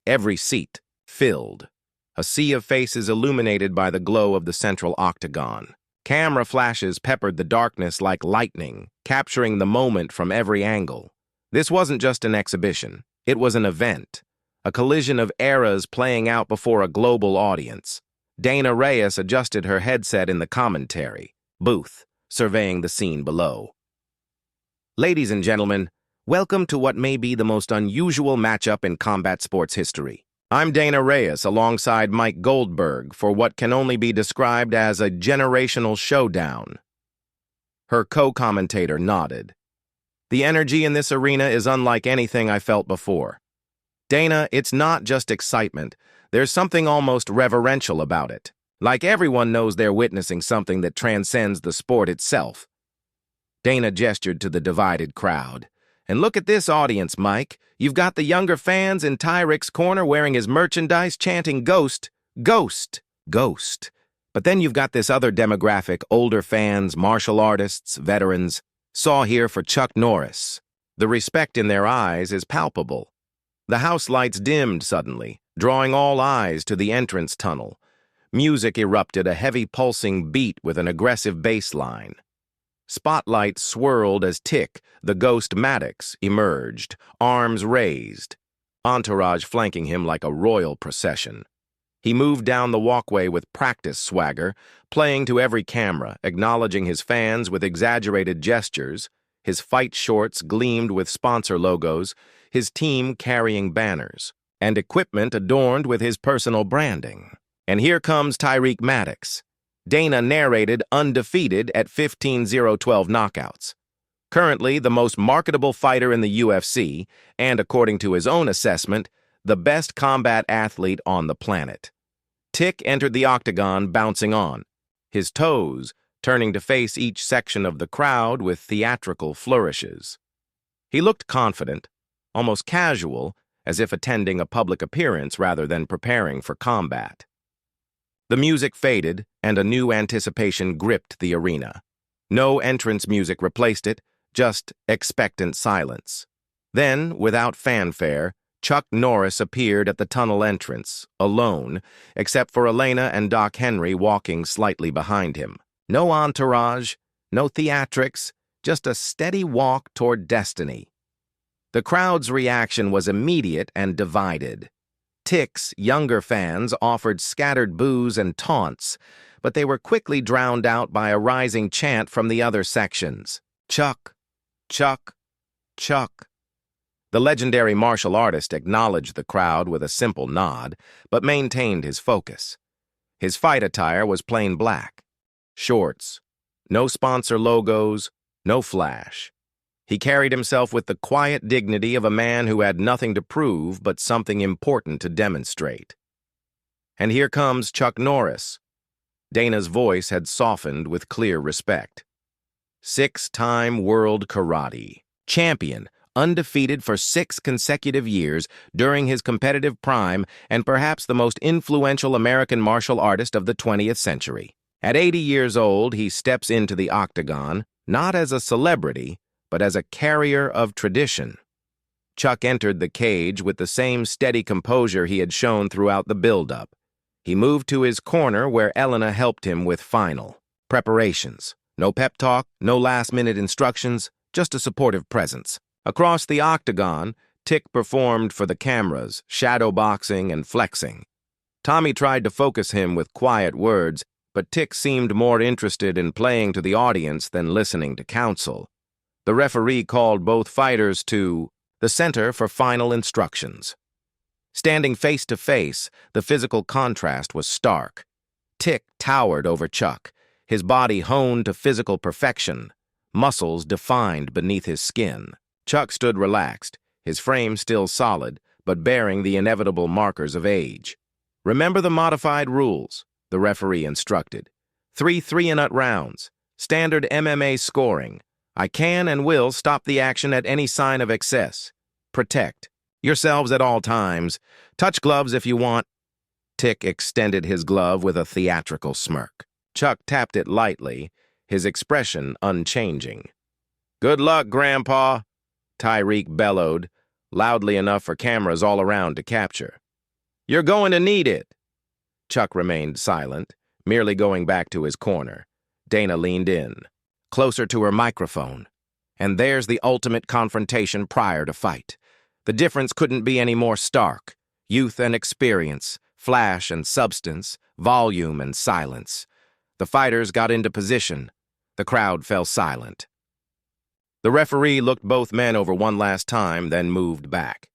Every seat filled, a sea of faces illuminated by the glow of the central octagon. Camera flashes peppered the darkness like lightning, capturing the moment from every angle. This wasn't just an exhibition. It was an event, a collision of eras playing out before a global audience. Dana Reyes adjusted her headset in the commentary booth, surveying the scene below. Ladies and gentlemen, Welcome to what may be the most unusual matchup in combat sports history. I'm Dana Reyes alongside Mike Goldberg for what can only be described as a generational showdown. Her co-commentator nodded. The energy in this arena is unlike anything I felt before. Dana, it's not just excitement. There's something almost reverential about it. Like everyone knows they're witnessing something that transcends the sport itself. Dana gestured to the divided crowd. And look at this audience, Mike. You've got the younger fans in Tyrik's corner wearing his merchandise chanting Ghost, Ghost, Ghost. But then you've got this other demographic, older fans, martial artists, veterans. Saw here for Chuck Norris. The respect in their eyes is palpable. The house lights dimmed suddenly, drawing all eyes to the entrance tunnel. Music erupted, a heavy pulsing beat with an aggressive bass line. Spotlights swirled as Tick, the ghost Maddox, emerged, arms raised, entourage flanking him like a royal procession. He moved down the walkway with practice swagger, playing to every camera, acknowledging his fans with exaggerated gestures. His fight shorts gleamed with sponsor logos, his team carrying banners, and equipment adorned with his personal branding. And here comes Tyrik Maddox. Dana narrated undefeated at 15-0-12 knockouts. Currently the most marketable fighter in the UFC, and according to his own assessment, the best combat athlete on the planet. Tick entered the octagon bouncing on, his toes turning to face each section of the crowd with theatrical flourishes. He looked confident, almost casual, as if attending a public appearance rather than preparing for combat. The music faded, and a new anticipation gripped the arena. No entrance music replaced it, just expectant silence. Then, without fanfare, Chuck Norris appeared at the tunnel entrance, alone, except for Elena and Doc Henry walking slightly behind him. No entourage, no theatrics, just a steady walk toward destiny. The crowd's reaction was immediate and divided. Tick's younger fans offered scattered boos and taunts, but they were quickly drowned out by a rising chant from the other sections. Chuck, Chuck, Chuck. The legendary martial artist acknowledged the crowd with a simple nod, but maintained his focus. His fight attire was plain black. Shorts. No sponsor logos, no flash. He carried himself with the quiet dignity of a man who had nothing to prove but something important to demonstrate. And here comes Chuck Norris. Dana's voice had softened with clear respect. 6-time world karate champion, undefeated for 6 consecutive years during his competitive prime, and perhaps the most influential American martial artist of the 20th century. At 80 years old, he steps into the octagon, not as a celebrity, but as a carrier of tradition. Chuck entered the cage with the same steady composure he had shown throughout the build-up. He moved to his corner where Elena helped him with final preparations. No pep talk, no last-minute instructions, just a supportive presence. Across the octagon, Tick performed for the cameras, shadowboxing and flexing. Tommy tried to focus him with quiet words, but Tick seemed more interested in playing to the audience than listening to counsel. The referee called both fighters to the center for final instructions. Standing face to face, the physical contrast was stark. Tick towered over Chuck, his body honed to physical perfection, muscles defined beneath his skin. Chuck stood relaxed, his frame still solid, but bearing the inevitable markers of age. Remember the modified rules, the referee instructed. 3 three-and-out rounds, standard MMA scoring. I can and will stop the action at any sign of excess. Protect yourselves at all times. Touch gloves if you want. Tick extended his glove with a theatrical smirk. Chuck tapped it lightly, his expression unchanging. Good luck, Grandpa, Tyrik bellowed, loudly enough for cameras all around to capture. You're going to need it. Chuck remained silent, merely going back to his corner. Dana leaned in, closer to her microphone. And there's the ultimate confrontation prior to fight. The difference couldn't be any more stark. Youth and experience, flash and substance, volume and silence. The fighters got into position. The crowd fell silent. The referee looked both men over one last time, then moved back.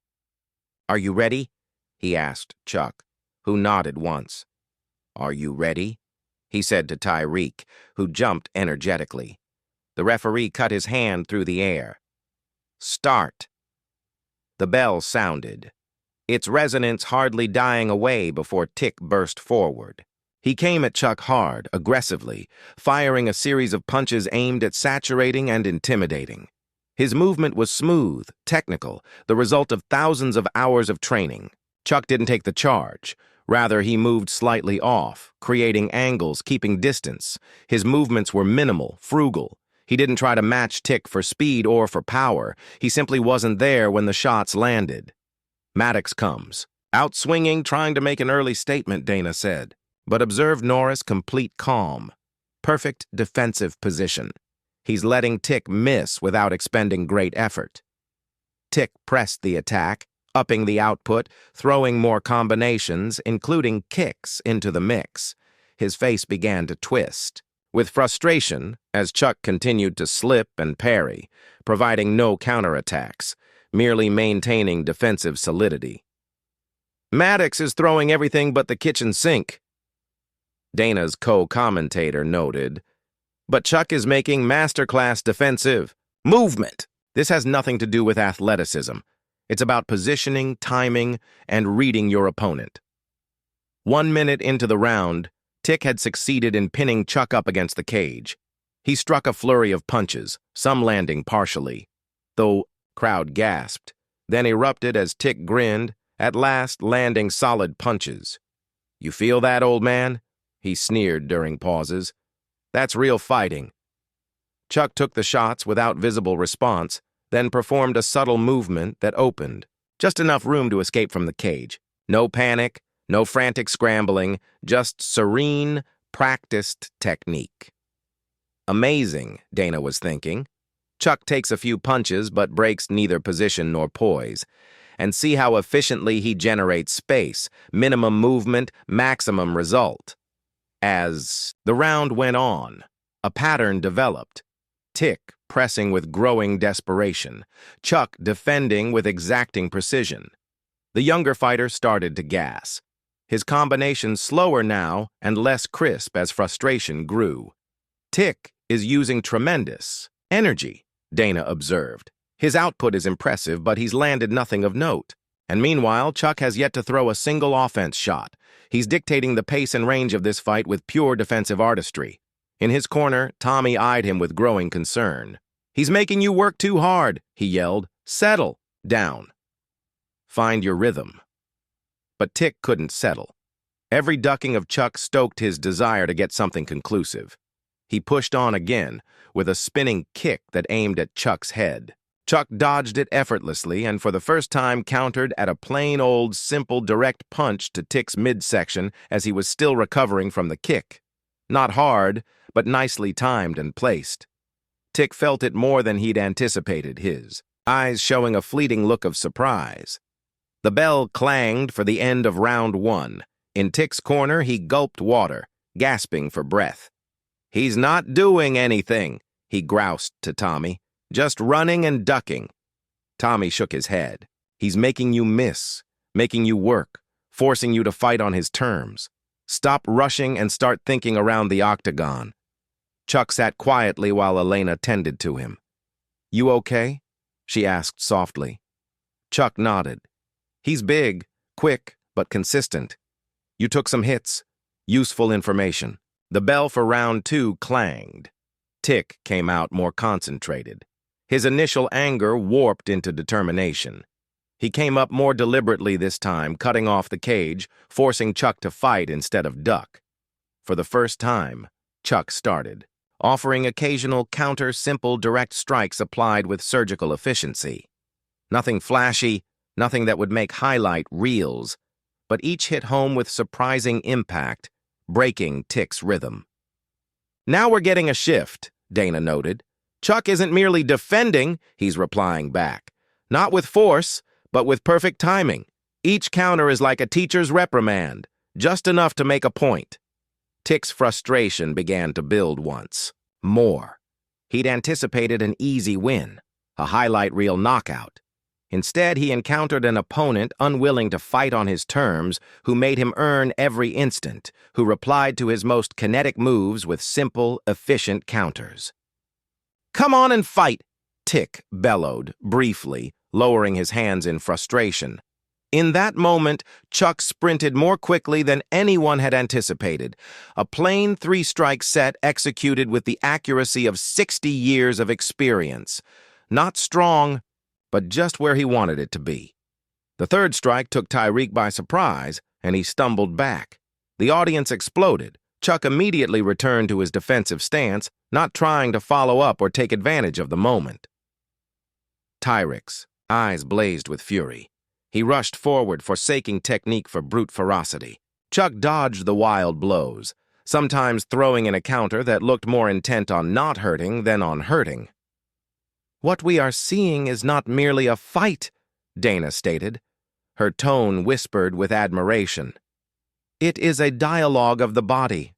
"Are you ready?" he asked Chuck, who nodded once. "Are you ready?" he said to Tyreek, who jumped energetically. The referee cut his hand through the air. "Start." The bell sounded, its resonance hardly dying away before Tick burst forward. He came at Chuck hard, aggressively, firing a series of punches aimed at saturating and intimidating. His movement was smooth, technical, the result of thousands of hours of training. Chuck didn't take the charge. Rather, he moved slightly off, creating angles, keeping distance. His movements were minimal, frugal. He didn't try to match Tick for speed or for power. He simply wasn't there when the shots landed. Maddox comes. Out swinging, trying to make an early statement, Dana said. But observed Norris' complete calm. Perfect defensive position. He's letting Tick miss without expending great effort. Tick pressed the attack, upping the output, throwing more combinations, including kicks, into the mix. His face began to twist, with frustration as Chuck continued to slip and parry, providing no counterattacks, merely maintaining defensive solidity. "Maddox is throwing everything but the kitchen sink," Dana's co-commentator noted. "But Chuck is making masterclass defensive movement. This has nothing to do with athleticism. It's about positioning, timing, and reading your opponent." 1 minute into the round, Tick had succeeded in pinning Chuck up against the cage. He struck a flurry of punches, some landing partially, though crowd gasped, then erupted as Tick grinned, at last landing solid punches. "You feel that, old man?" he sneered during pauses. "That's real fighting." Chuck took the shots without visible response, then performed a subtle movement that opened, just enough room to escape from the cage. No panic, no frantic scrambling, just serene, practiced technique. Amazing, Dana was thinking. Chuck takes a few punches but breaks neither position nor poise. And see how efficiently he generates space, minimum movement, maximum result. As the round went on, a pattern developed. Tick pressing with growing desperation, Chuck defending with exacting precision. The younger fighter started to gas. His combinations slower now and less crisp as frustration grew. Tick is using tremendous energy, Dana observed. His output is impressive, but he's landed nothing of note. And meanwhile, Chuck has yet to throw a single offense shot. He's dictating the pace and range of this fight with pure defensive artistry. In his corner, Tommy eyed him with growing concern. "He's making you work too hard," he yelled. "Settle down. Find your rhythm." But Tick couldn't settle. Every ducking of Chuck stoked his desire to get something conclusive. He pushed on again, with a spinning kick that aimed at Chuck's head. Chuck dodged it effortlessly and for the first time countered at a plain old, simple, direct punch to Tick's midsection as he was still recovering from the kick. Not hard, but nicely timed and placed. Tick felt it more than he'd anticipated, his eyes showing a fleeting look of surprise. The bell clanged for the end of round 1. In Tick's corner, he gulped water, gasping for breath. "He's not doing anything," he groused to Tommy. "Just running and ducking." Tommy shook his head. "He's making you miss, making you work, forcing you to fight on his terms. Stop rushing and start thinking around the octagon." Chuck sat quietly while Elena tended to him. "You okay?" she asked softly. Chuck nodded. "He's big, quick, but consistent. You took some hits. Useful information." The bell for round 2 clanged. Tick came out more concentrated. His initial anger warped into determination. He came up more deliberately this time, cutting off the cage, forcing Chuck to fight instead of duck. For the first time, Chuck started, offering occasional counter, simple, direct strikes applied with surgical efficiency. Nothing flashy, nothing that would make highlight reels, but each hit home with surprising impact, breaking Tick's rhythm. "Now we're getting a shift," Dana noted. "Chuck isn't merely defending, he's replying back. Not with force, but with perfect timing. Each counter is like a teacher's reprimand, just enough to make a point." Tick's frustration began to build once more. He'd anticipated an easy win, a highlight reel knockout. Instead, he encountered an opponent unwilling to fight on his terms, who made him earn every instant, who replied to his most kinetic moves with simple, efficient counters. "Come on and fight," Tick bellowed, briefly, lowering his hands in frustration. In that moment, Chuck sprinted more quickly than anyone had anticipated, a plain three-strike set executed with the accuracy of 60 years of experience. Not strong, but just where he wanted it to be. The third strike took Tyreek by surprise, and he stumbled back. The audience exploded. Chuck immediately returned to his defensive stance, not trying to follow up or take advantage of the moment. Tyreek's eyes blazed with fury. He rushed forward, forsaking technique for brute ferocity. Chuck dodged the wild blows, sometimes throwing in a counter that looked more intent on not hurting than on hurting. "What we are seeing is not merely a fight," Dana stated, her tone whispered with admiration. "It is a dialogue of the body.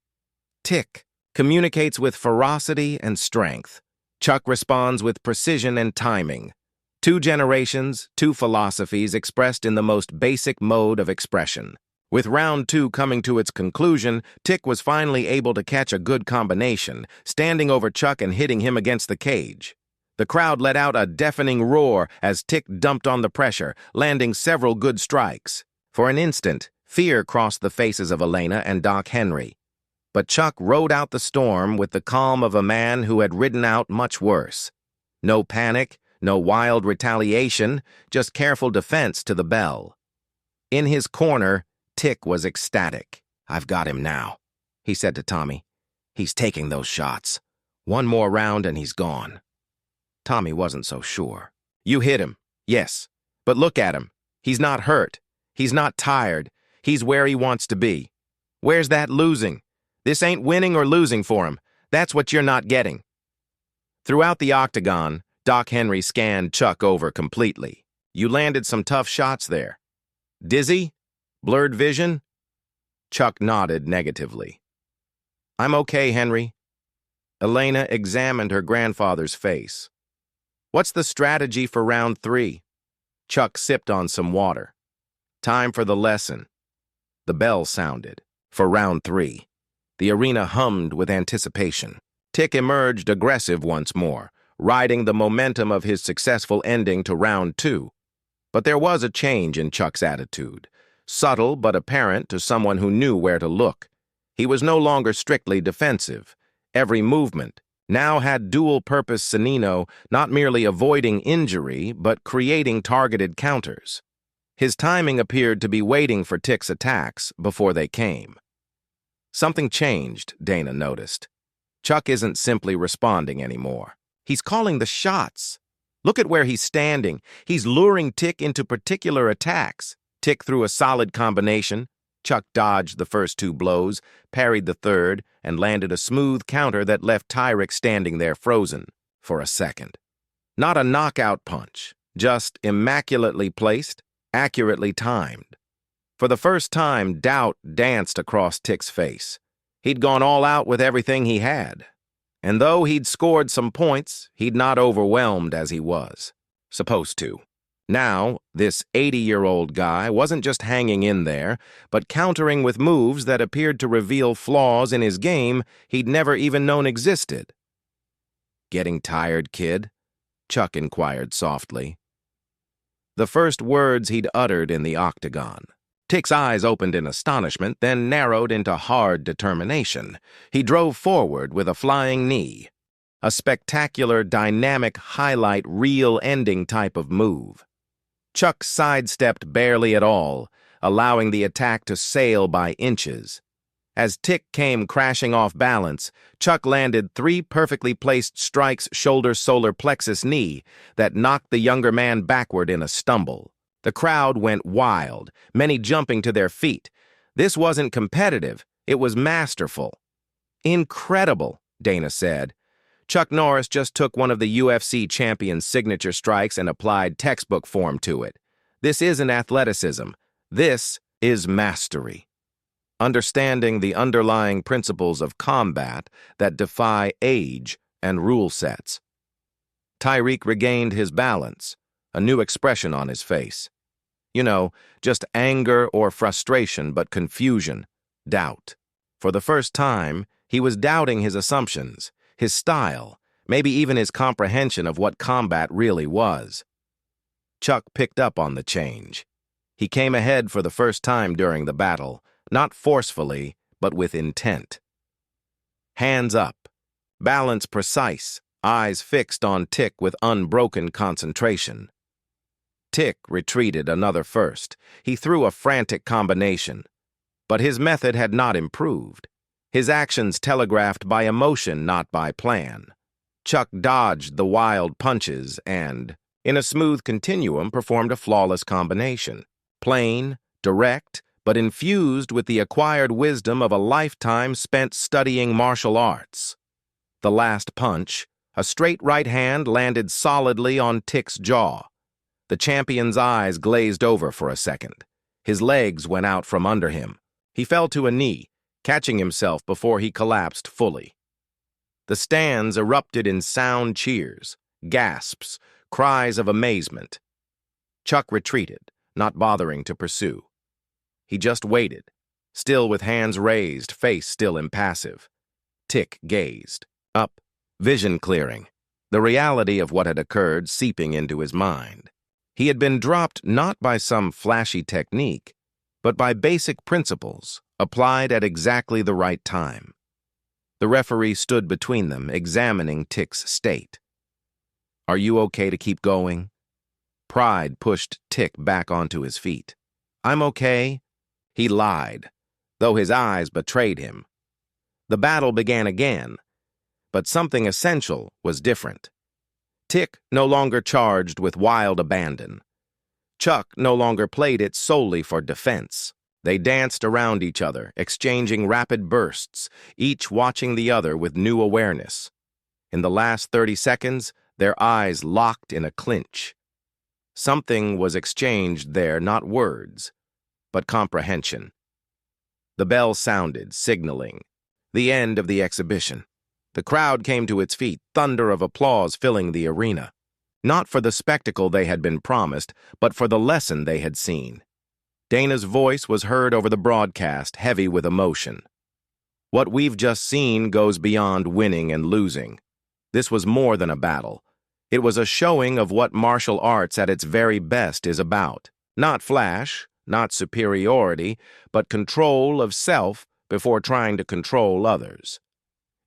Tick communicates with ferocity and strength. Chuck responds with precision and timing. Two generations, two philosophies expressed in the most basic mode of expression. With round two coming to its conclusion, Tick was finally able to catch a good combination, standing over Chuck and hitting him against the cage. The crowd let out a deafening roar as Tick dumped on the pressure, landing several good strikes. For an instant, fear crossed the faces of Elena and Doc Henry. But Chuck rode out the storm with the calm of a man who had ridden out much worse. No panic, no wild retaliation, just careful defense to the bell. In his corner, Tick was ecstatic. "I've got him now," he said to Tommy. "He's taking those shots. One more round and he's gone." Tommy wasn't so sure. "You hit him, yes, but look at him. He's not hurt. He's not tired. He's where he wants to be. Where's that losing? This ain't winning or losing for him. That's what you're not getting." Throughout the octagon, Doc Henry scanned Chuck over completely. "You landed some tough shots there. Dizzy? Blurred vision?" Chuck nodded negatively. "I'm okay, Henry." Elena examined her grandfather's face. "What's the strategy for round 3? Chuck sipped on some water. "Time for the lesson." The bell sounded. For round 3. The arena hummed with anticipation. Tick emerged aggressive once more, riding the momentum of his successful ending to round 2. But there was a change in Chuck's attitude, subtle but apparent to someone who knew where to look. He was no longer strictly defensive. Every movement now had dual-purpose Sanino, not merely avoiding injury, but creating targeted counters. His timing appeared to be waiting for Tick's attacks before they came. Something changed, Dana noticed. Chuck isn't simply responding anymore. He's calling the shots. Look at where he's standing. He's luring Tick into particular attacks. Tick threw a solid combination. Chuck dodged the first 2 blows, parried the third, and landed a smooth counter that left Tyreek standing there frozen for a second. Not a knockout punch, just immaculately placed, accurately timed. For the first time, doubt danced across Tick's face. He'd gone all out with everything he had. And though he'd scored some points, he'd not overwhelmed as he was supposed to. Now, this 80-year-old guy wasn't just hanging in there, but countering with moves that appeared to reveal flaws in his game he'd never even known existed. "Getting tired, kid?" Chuck inquired softly. The first words he'd uttered in the octagon. Tick's eyes opened in astonishment, then narrowed into hard determination. He drove forward with a flying knee, a spectacular, dynamic, highlight, reel ending type of move. Chuck sidestepped barely at all, allowing the attack to sail by inches. As Tick came crashing off balance, Chuck landed 3 perfectly placed strikes shoulder solar plexus knee that knocked the younger man backward in a stumble. The crowd went wild, many jumping to their feet. This wasn't competitive, it was masterful. "Incredible," Dana said. Chuck Norris just took one of the UFC champion's signature strikes and applied textbook form to it. This isn't athleticism. This is mastery. Understanding the underlying principles of combat that defy age and rule sets. Tyreek regained his balance, a new expression on his face. You know, just anger or frustration, but confusion, doubt. For the first time, he was doubting his assumptions, his style, maybe even his comprehension of what combat really was. Chuck picked up on the change. He came ahead for the first time during the battle, not forcefully, but with intent. Hands up, balance precise, eyes fixed on Tick with unbroken concentration. Tick retreated another first. He threw a frantic combination. But his method had not improved. His actions telegraphed by emotion, not by plan. Chuck dodged the wild punches and, in a smooth continuum, performed a flawless combination. Plain, direct, but infused with the acquired wisdom of a lifetime spent studying martial arts. The last punch, a straight right hand, landed solidly on Tick's jaw. The champion's eyes glazed over for a second. His legs went out from under him. He fell to a knee, catching himself before he collapsed fully. The stands erupted in sound cheers, gasps, cries of amazement. Chuck retreated, not bothering to pursue. He just waited, still with hands raised, face still impassive. Tick gazed, up, vision clearing, the reality of what had occurred seeping into his mind. He had been dropped not by some flashy technique, but by basic principles applied at exactly the right time. The referee stood between them, examining Tick's state. "Are you okay to keep going?" Pride pushed Tick back onto his feet. "I'm okay." He lied, though his eyes betrayed him. The battle began again, but something essential was different. Tick no longer charged with wild abandon. Chuck no longer played it solely for defense. They danced around each other, exchanging rapid bursts, each watching the other with new awareness. In the last 30 seconds, their eyes locked in a clinch. Something was exchanged there, not words, but comprehension. The bell sounded, signaling the end of the exhibition. The crowd came to its feet, thunder of applause filling the arena. Not for the spectacle they had been promised, but for the lesson they had seen. Dana's voice was heard over the broadcast, heavy with emotion. What we've just seen goes beyond winning and losing. This was more than a battle. It was a showing of what martial arts at its very best is about. Not flash, not superiority, but control of self before trying to control others.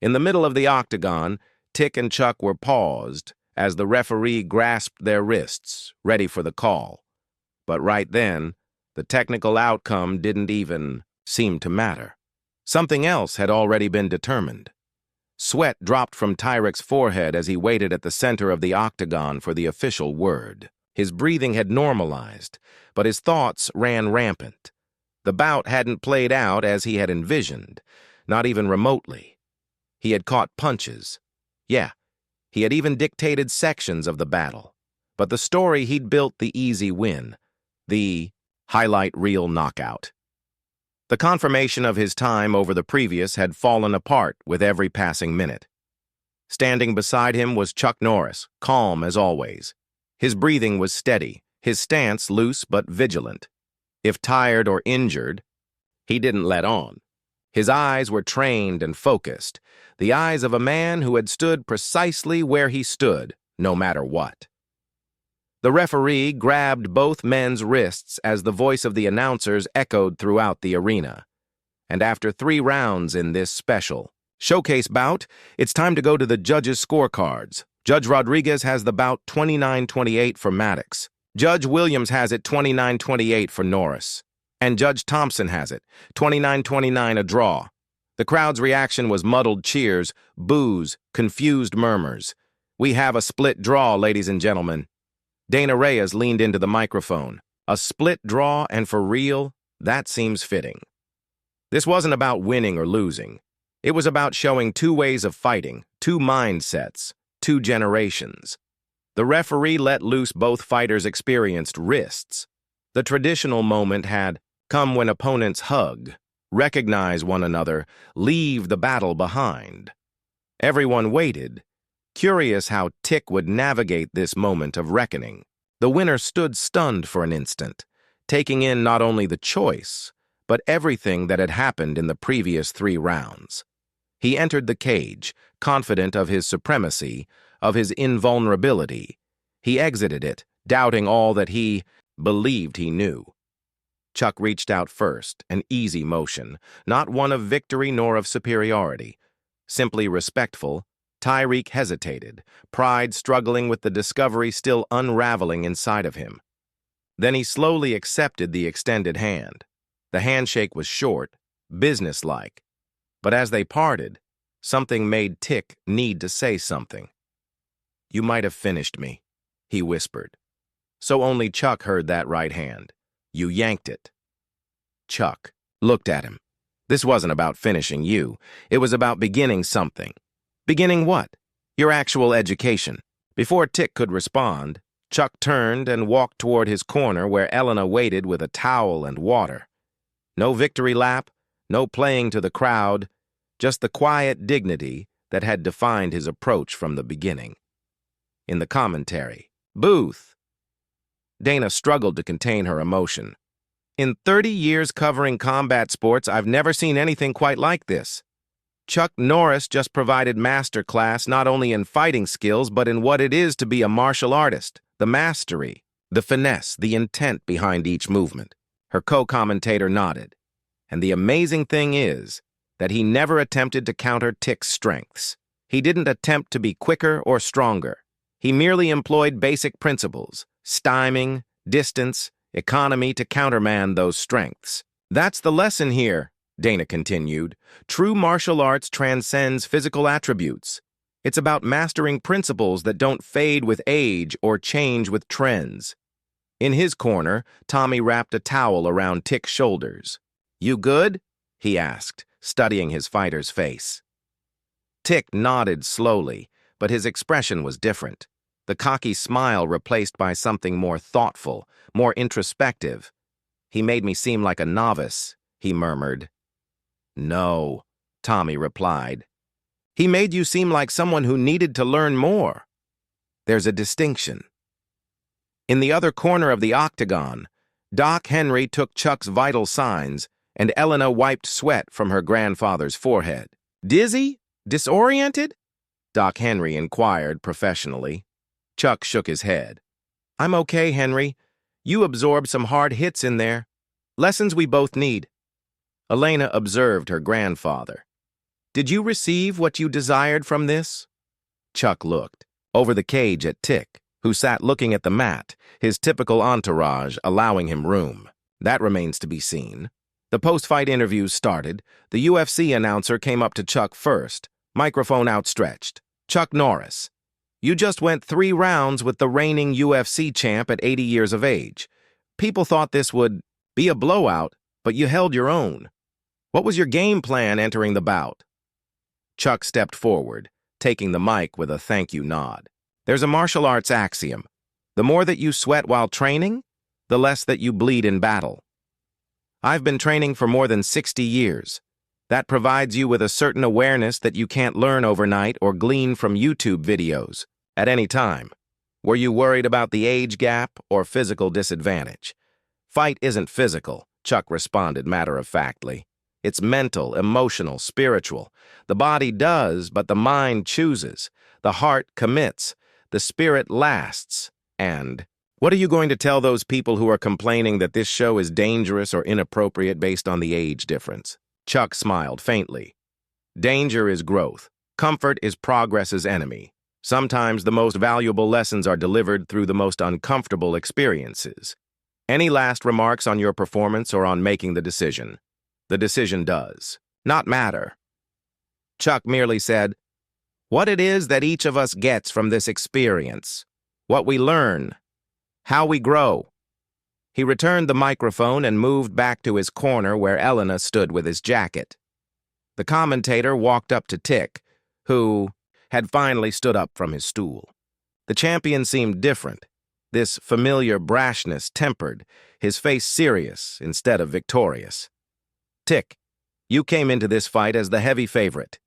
In the middle of the octagon, Tick and Chuck were paused as the referee grasped their wrists, ready for the call. But right then, the technical outcome didn't even seem to matter. Something else had already been determined. Sweat dropped from Tyreek's forehead as he waited at the center of the octagon for the official word. His breathing had normalized, but his thoughts ran rampant. The bout hadn't played out as he had envisioned, not even remotely. He had caught punches. Yeah, he had even dictated sections of the battle. But the story he'd built the easy win, the highlight reel knockout. The confirmation of his time over the previous had fallen apart with every passing minute. Standing beside him was Chuck Norris, calm as always. His breathing was steady, his stance loose but vigilant. If tired or injured, he didn't let on. His eyes were trained and focused, the eyes of a man who had stood precisely where he stood, no matter what. The referee grabbed both men's wrists as the voice of the announcers echoed throughout the arena. And after 3 rounds in this special showcase bout, it's time to go to the judges' scorecards. Judge Rodriguez has the bout 29-28 for Maddox. Judge Williams has it 29-28 for Norris. And Judge Thompson has it 29-29, a draw. The crowd's reaction was muddled cheers, boos, confused murmurs. "We have a split draw, ladies and gentlemen." Dana Reyes leaned into the microphone. A split draw, and for real, that seems fitting. This wasn't about winning or losing. It was about showing 2 ways of fighting, 2 mindsets, 2 generations. The referee let loose both fighters' experienced wrists. The traditional moment had come when opponents hug, recognize one another, leave the battle behind. Everyone waited, curious how Tick would navigate this moment of reckoning. The winner stood stunned for an instant, taking in not only the choice, but everything that had happened in the previous 3 rounds. He entered the cage, confident of his supremacy, of his invulnerability. He exited it, doubting all that he believed he knew. Chuck reached out first, an easy motion, not one of victory nor of superiority. Simply respectful, Tyreek hesitated, pride struggling with the discovery still unraveling inside of him. Then he slowly accepted the extended hand. The handshake was short, businesslike. But as they parted, something made Tick need to say something. "You might have finished me," he whispered. So only Chuck heard that right hand. "You yanked it." Chuck looked at him. This wasn't about finishing you. It was about beginning something. Beginning what? Your actual education. Before Tick could respond, Chuck turned and walked toward his corner where Elena waited with a towel and water. No victory lap, no playing to the crowd, just the quiet dignity that had defined his approach from the beginning. In the commentary, "Booth." Dana struggled to contain her emotion. "In 30 years covering combat sports, I've never seen anything quite like this. Chuck Norris just provided master class not only in fighting skills, but in what it is to be a martial artist, the mastery, the finesse, the intent behind each movement." Her co-commentator nodded. And the amazing thing is that he never attempted to counter Tick's strengths. He didn't attempt to be quicker or stronger. He merely employed basic principles, styming, distance, economy to countermand those strengths. "That's the lesson here," Dana continued. "True martial arts transcends physical attributes. It's about mastering principles that don't fade with age or change with trends." In his corner, Tommy wrapped a towel around Tick's shoulders. "You good?" he asked, studying his fighter's face. Tick nodded slowly, but his expression was different. The cocky smile replaced by something more thoughtful, more introspective. "He made me seem like a novice," he murmured. "No," Tommy replied. "He made you seem like someone who needed to learn more. There's a distinction." In the other corner of the octagon, Doc Henry took Chuck's vital signs, and Elena wiped sweat from her grandfather's forehead. "Dizzy? Disoriented?" Doc Henry inquired professionally. Chuck shook his head. "I'm okay, Henry. You absorbed some hard hits in there. Lessons we both need." Elena observed her grandfather. "Did you receive what you desired from this?" Chuck looked over the cage at Tick, who sat looking at the mat, his typical entourage allowing him room. That remains to be seen. The post-fight interviews started. The UFC announcer came up to Chuck first, microphone outstretched. "Chuck Norris, you just went 3 rounds with the reigning UFC champ at 80 years of age. People thought this would be a blowout, but you held your own. What was your game plan entering the bout?" Chuck stepped forward, taking the mic with a thank you nod. "There's a martial arts axiom. The more that you sweat while training, the less that you bleed in battle. I've been training for more than 60 years. That provides you with a certain awareness that you can't learn overnight or glean from YouTube videos at any time. Were you worried about the age gap or physical disadvantage?" "Fight isn't physical," Chuck responded matter-of-factly. "It's mental, emotional, spiritual. The body does, but the mind chooses. The heart commits. The spirit lasts. And what are you going to tell those people who are complaining that this show is dangerous or inappropriate based on the age difference?" Chuck smiled faintly. "Danger is growth. Comfort is progress's enemy. Sometimes the most valuable lessons are delivered through the most uncomfortable experiences. Any last remarks on your performance or on making the decision?" "The decision does not matter." Chuck merely said, "What it is that each of us gets from this experience, what we learn, how we grow." He returned the microphone and moved back to his corner where Elena stood with his jacket. The commentator walked up to Tick, who had finally stood up from his stool. The champion seemed different, this familiar brashness tempered, his face serious instead of victorious. "Tick, you came into this fight as the heavy favorite.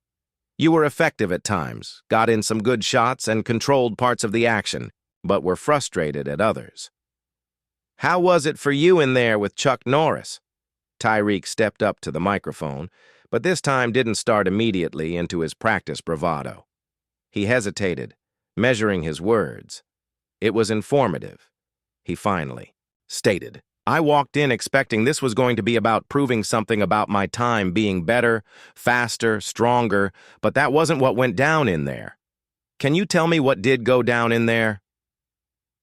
You were effective at times, got in some good shots, and controlled parts of the action, but were frustrated at others. How was it for you in there with Chuck Norris? Tyreek stepped up to the microphone, but this time didn't start immediately into his practice bravado. He hesitated, measuring his words. It was informative. He finally stated, I walked in expecting this was going to be about proving something about my time being better, faster, stronger, but that wasn't what went down in there. Can you tell me what did go down in there?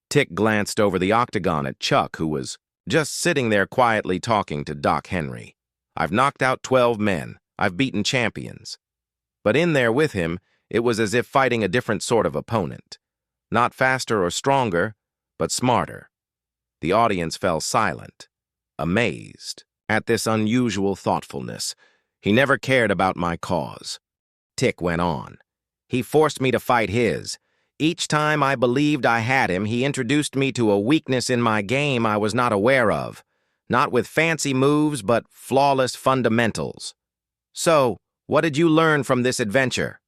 Tick glanced over the octagon at Chuck, who was just sitting there quietly talking to Doc Henry. I've knocked out 12 men. I've beaten champions. But in there with him, it was as if fighting a different sort of opponent. Not faster or stronger, but smarter. The audience fell silent, amazed at this unusual thoughtfulness. He never cared about my cause. Tick went on. He forced me to fight his. Each time I believed I had him, he introduced me to a weakness in my game I was not aware of. Not with fancy moves, but flawless fundamentals. So, what did you learn from this adventure?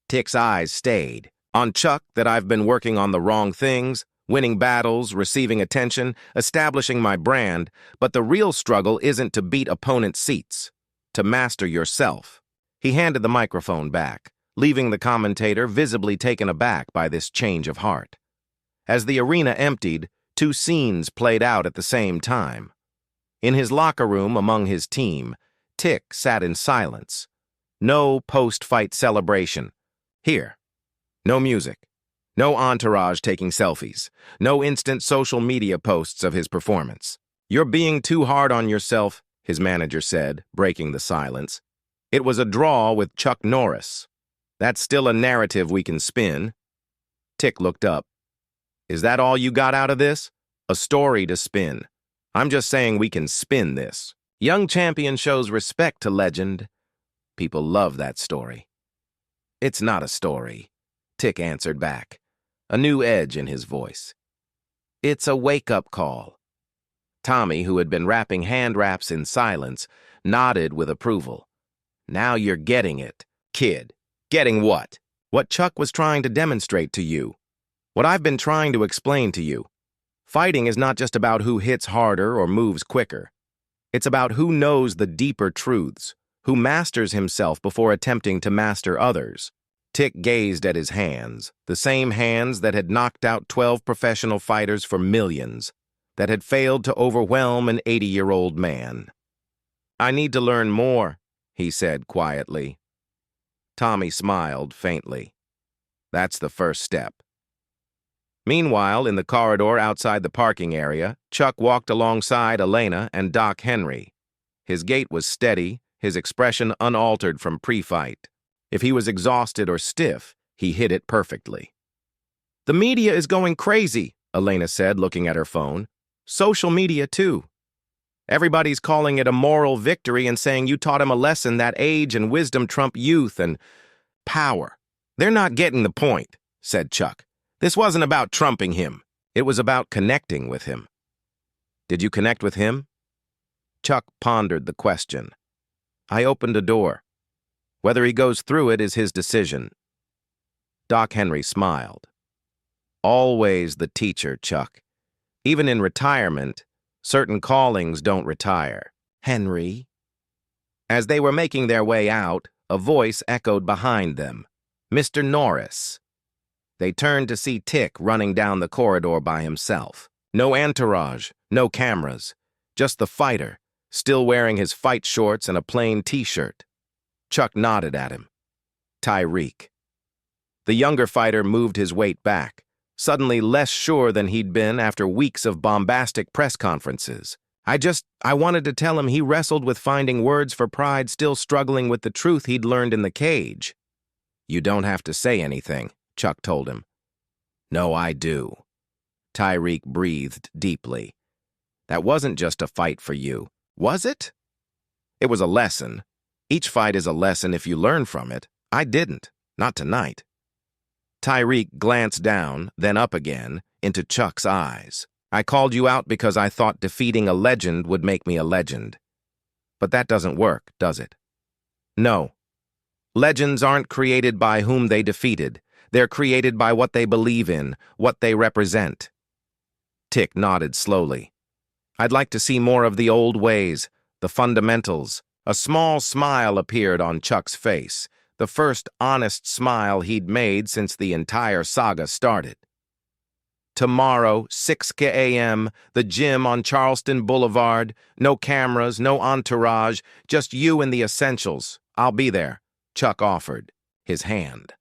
Tick's eyes stayed on Chuck, that I've been working on the wrong things, winning battles, receiving attention, establishing my brand, but the real struggle isn't to beat opponents' seats, to master yourself. He handed the microphone back, leaving the commentator visibly taken aback by this change of heart. As the arena emptied, two scenes played out at the same time. In his locker room among his team, Tick sat in silence. No post-fight celebration. Here. No music. No entourage taking selfies. No instant social media posts of his performance. You're being too hard on yourself, his manager said, breaking the silence. It was a draw with Chuck Norris. That's still a narrative we can spin. Tick looked up. Is that all you got out of this? A story to spin. I'm just saying we can spin this. Young champion shows respect to legend. People love that story. It's not a story, Tick answered back, a new edge in his voice. It's a wake-up call. Tommy, who had been wrapping hand wraps in silence, nodded with approval. Now you're getting it, kid. Getting what? What Chuck was trying to demonstrate to you. What I've been trying to explain to you. Fighting is not just about who hits harder or moves quicker. It's about who knows the deeper truths, who masters himself before attempting to master others. Tick gazed at his hands, the same hands that had knocked out 12 professional fighters for millions, that had failed to overwhelm an 80-year-old man. I need to learn more, he said quietly. Tommy smiled faintly. That's the first step. Meanwhile, in the corridor outside the parking area, Chuck walked alongside Elena and Doc Henry. His gait was steady, his expression unaltered from pre-fight. If he was exhausted or stiff, he hid it perfectly. The media is going crazy, Elena said, looking at her phone. Social media, too. Everybody's calling it a moral victory and saying you taught him a lesson that age and wisdom trump youth and power. They're not getting the point, said Chuck. This wasn't about trumping him. It was about connecting with him. Did you connect with him? Chuck pondered the question. I opened a door. Whether he goes through it is his decision. Doc Henry smiled. Always the teacher, Chuck. Even in retirement, certain callings don't retire. Henry. As they were making their way out, a voice echoed behind them. Mr. Norris. They turned to see Tick running down the corridor by himself. No entourage, no cameras. Just the fighter, still wearing his fight shorts and a plain t-shirt. Chuck nodded at him. Tyreek. The younger fighter moved his weight back, suddenly less sure than he'd been after weeks of bombastic press conferences. I wanted to tell him he wrestled with finding words for pride, still struggling with the truth he'd learned in the cage. You don't have to say anything, Chuck told him. No, I do. Tyreek breathed deeply. That wasn't just a fight for you, was it? It was a lesson. Each fight is a lesson if you learn from it. I didn't, not tonight. Tyreek glanced down, then up again, into Chuck's eyes. I called you out because I thought defeating a legend would make me a legend. But that doesn't work, does it? No. Legends aren't created by whom they defeated. They're created by what they believe in, what they represent. Tick nodded slowly. I'd like to see more of the old ways, the fundamentals. A small smile appeared on Chuck's face, the first honest smile he'd made since the entire saga started. Tomorrow, 6 a.m., the gym on Charleston Boulevard. No cameras, no entourage, just you and the essentials. I'll be there, Chuck offered, his hand.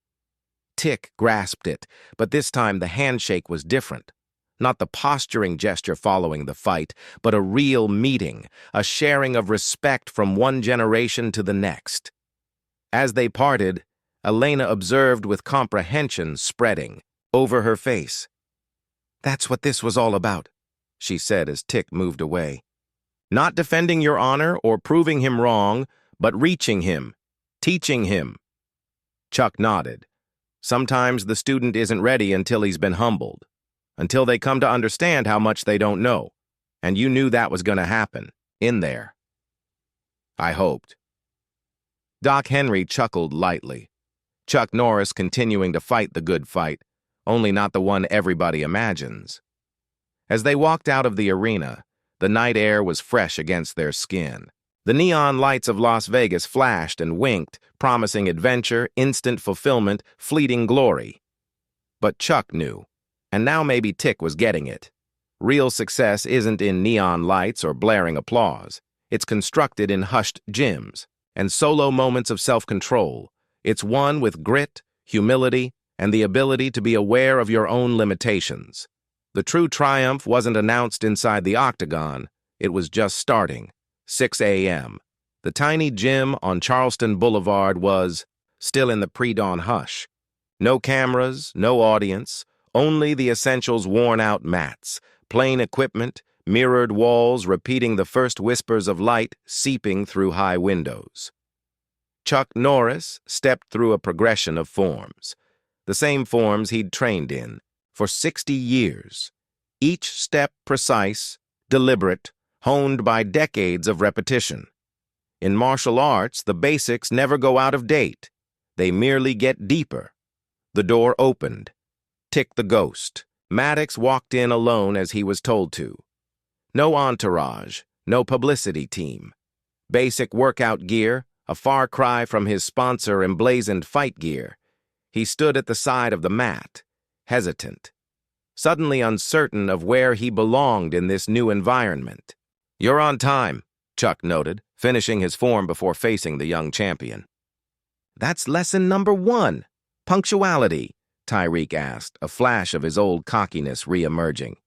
Tick grasped it, but this time the handshake was different. Not the posturing gesture following the fight, but a real meeting, a sharing of respect from one generation to the next. As they parted, Elena observed with comprehension spreading over her face. That's what this was all about, she said as Tick moved away. Not defending your honor or proving him wrong, but reaching him, teaching him. Chuck nodded. Sometimes the student isn't ready until he's been humbled, until they come to understand how much they don't know, and you knew that was going to happen, in there. I hoped. Doc Henry chuckled lightly. Chuck Norris continuing to fight the good fight, only not the one everybody imagines. As they walked out of the arena, the night air was fresh against their skin. The neon lights of Las Vegas flashed and winked, promising adventure, instant fulfillment, fleeting glory. But Chuck knew, and now maybe Tick was getting it. Real success isn't in neon lights or blaring applause. It's constructed in hushed gyms and solo moments of self-control. It's won with grit, humility, and the ability to be aware of your own limitations. The true triumph wasn't announced inside the octagon. It was just starting. 6 a.m. The tiny gym on Charleston Boulevard was still in the pre-dawn hush. No cameras, no audience, only the essentials' worn-out mats, plain equipment, mirrored walls repeating the first whispers of light seeping through high windows. Chuck Norris stepped through a progression of forms, the same forms he'd trained in for 60 years, each step precise, deliberate, honed by decades of repetition. In martial arts, the basics never go out of date. They merely get deeper. The door opened. Tick the ghost. Maddox walked in alone as he was told to. No entourage, no publicity team. Basic workout gear, a far cry from his sponsor emblazoned fight gear. He stood at the side of the mat, hesitant, suddenly uncertain of where he belonged in this new environment. You're on time, Chuck noted, finishing his form before facing the young champion. That's lesson number 1, punctuality, Tyreek asked, a flash of his old cockiness re-emerging.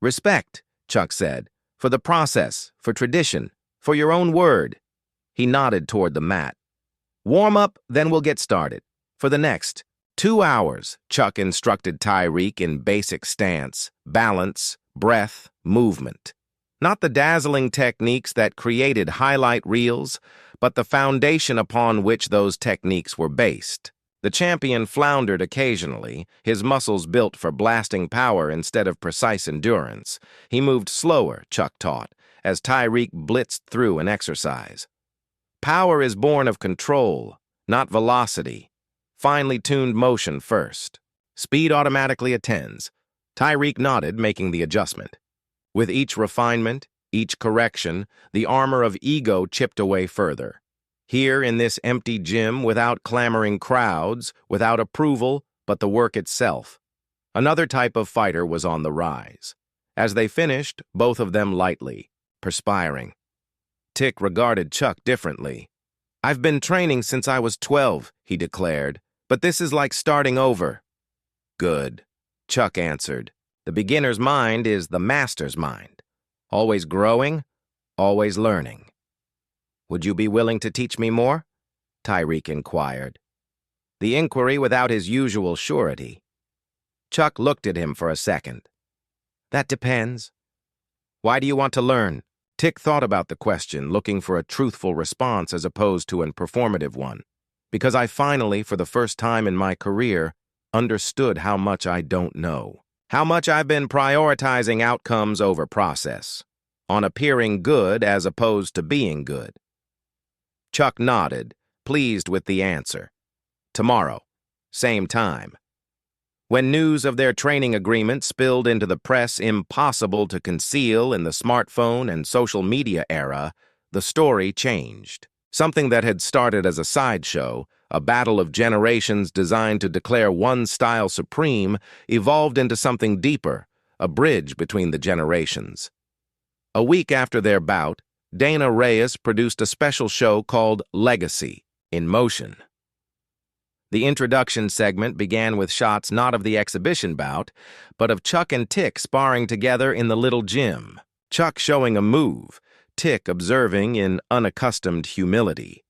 Respect, Chuck said, for the process, for tradition, for your own word. He nodded toward the mat. Warm up, then we'll get started. For the next 2 hours, Chuck instructed Tyreek in basic stance, balance, breath, movement. Not the dazzling techniques that created highlight reels, but the foundation upon which those techniques were based. The champion floundered occasionally, his muscles built for blasting power instead of precise endurance. He moved slower, Chuck taught, as Tyreek blitzed through an exercise. Power is born of control, not velocity. Finely tuned motion first. Speed automatically attends. Tyreek nodded, making the adjustment. With each refinement, each correction, the armor of ego chipped away further. Here in this empty gym, without clamoring crowds, without approval, but the work itself. Another type of fighter was on the rise. As they finished, both of them lightly, perspiring. Tick regarded Chuck differently. I've been training since I was 12, he declared, but this is like starting over. Good, Chuck answered. The beginner's mind is the master's mind. Always growing, always learning. Would you be willing to teach me more? Tyreek inquired. The inquiry without his usual surety. Chuck looked at him for a second. That depends. Why do you want to learn? Tick thought about the question, looking for a truthful response as opposed to a performative one. Because I finally, for the first time in my career, understood how much I don't know. How much I've been prioritizing outcomes over process. On appearing good as opposed to being good. Chuck nodded, pleased with the answer. Tomorrow, same time. When news of their training agreement spilled into the press impossible to conceal in the smartphone and social media era, the story changed. Something that had started as a sideshow, a battle of generations designed to declare one style supreme, evolved into something deeper, a bridge between the generations. A week after their bout, Dana Reyes produced a special show called Legacy in Motion. The introduction segment began with shots not of the exhibition bout, but of Chuck and Tick sparring together in the little gym. Chuck showing a move, Tick observing in unaccustomed humility.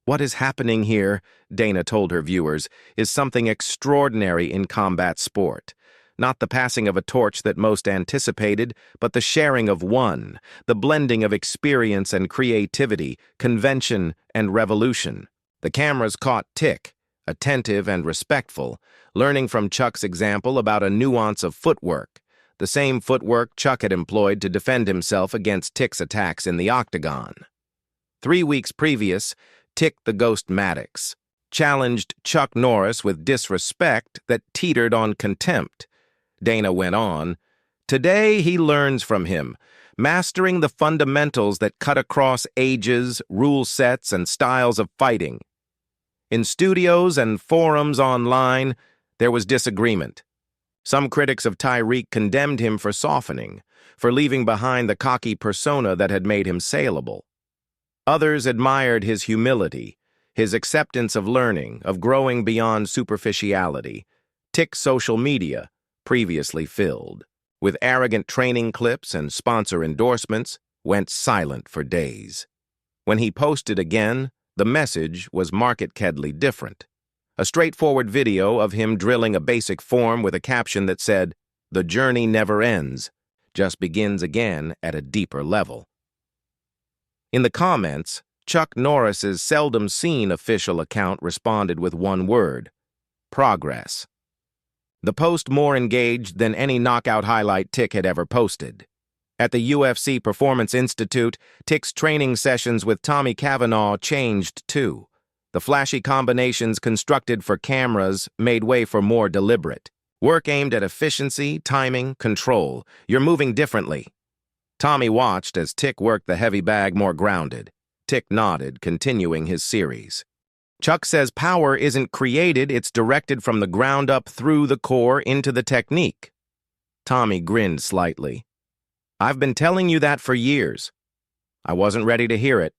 What is happening here, Dana told her viewers, is something extraordinary in combat sport. Not the passing of a torch that most anticipated, but the sharing of one, the blending of experience and creativity, convention and revolution. The cameras caught Tick, attentive and respectful, learning from Chuck's example about a nuance of footwork, the same footwork Chuck had employed to defend himself against Tick's attacks in the octagon. 3 weeks previous, Tick the Ghost Maddox challenged Chuck Norris with disrespect that teetered on contempt. Dana went on, "Today he learns from him, mastering the fundamentals that cut across ages, rule sets, and styles of fighting. In studios and forums online, there was disagreement. Some critics of Tyreek condemned him for softening, for leaving behind the cocky persona that had made him saleable. Others admired his humility, his acceptance of learning, of growing beyond superficiality. Tick's social media, previously filled with arrogant training clips and sponsor endorsements, went silent for days. When he posted again, the message was markedly different. A straightforward video of him drilling a basic form with a caption that said, "The journey never ends, just begins again at a deeper level." In the comments, Chuck Norris's seldom-seen official account responded with one word: progress. The post more engaged than any knockout highlight Tick had ever posted. At the UFC Performance Institute, Tick's training sessions with Tommy Cavanaugh changed too. The flashy combinations constructed for cameras made way for more deliberate. Work aimed at efficiency, timing, control. You're moving differently. Tommy watched as Tick worked the heavy bag more grounded. Tick nodded, continuing his series. Chuck says power isn't created, it's directed from the ground up through the core into the technique. Tommy grinned slightly. I've been telling you that for years. I wasn't ready to hear it.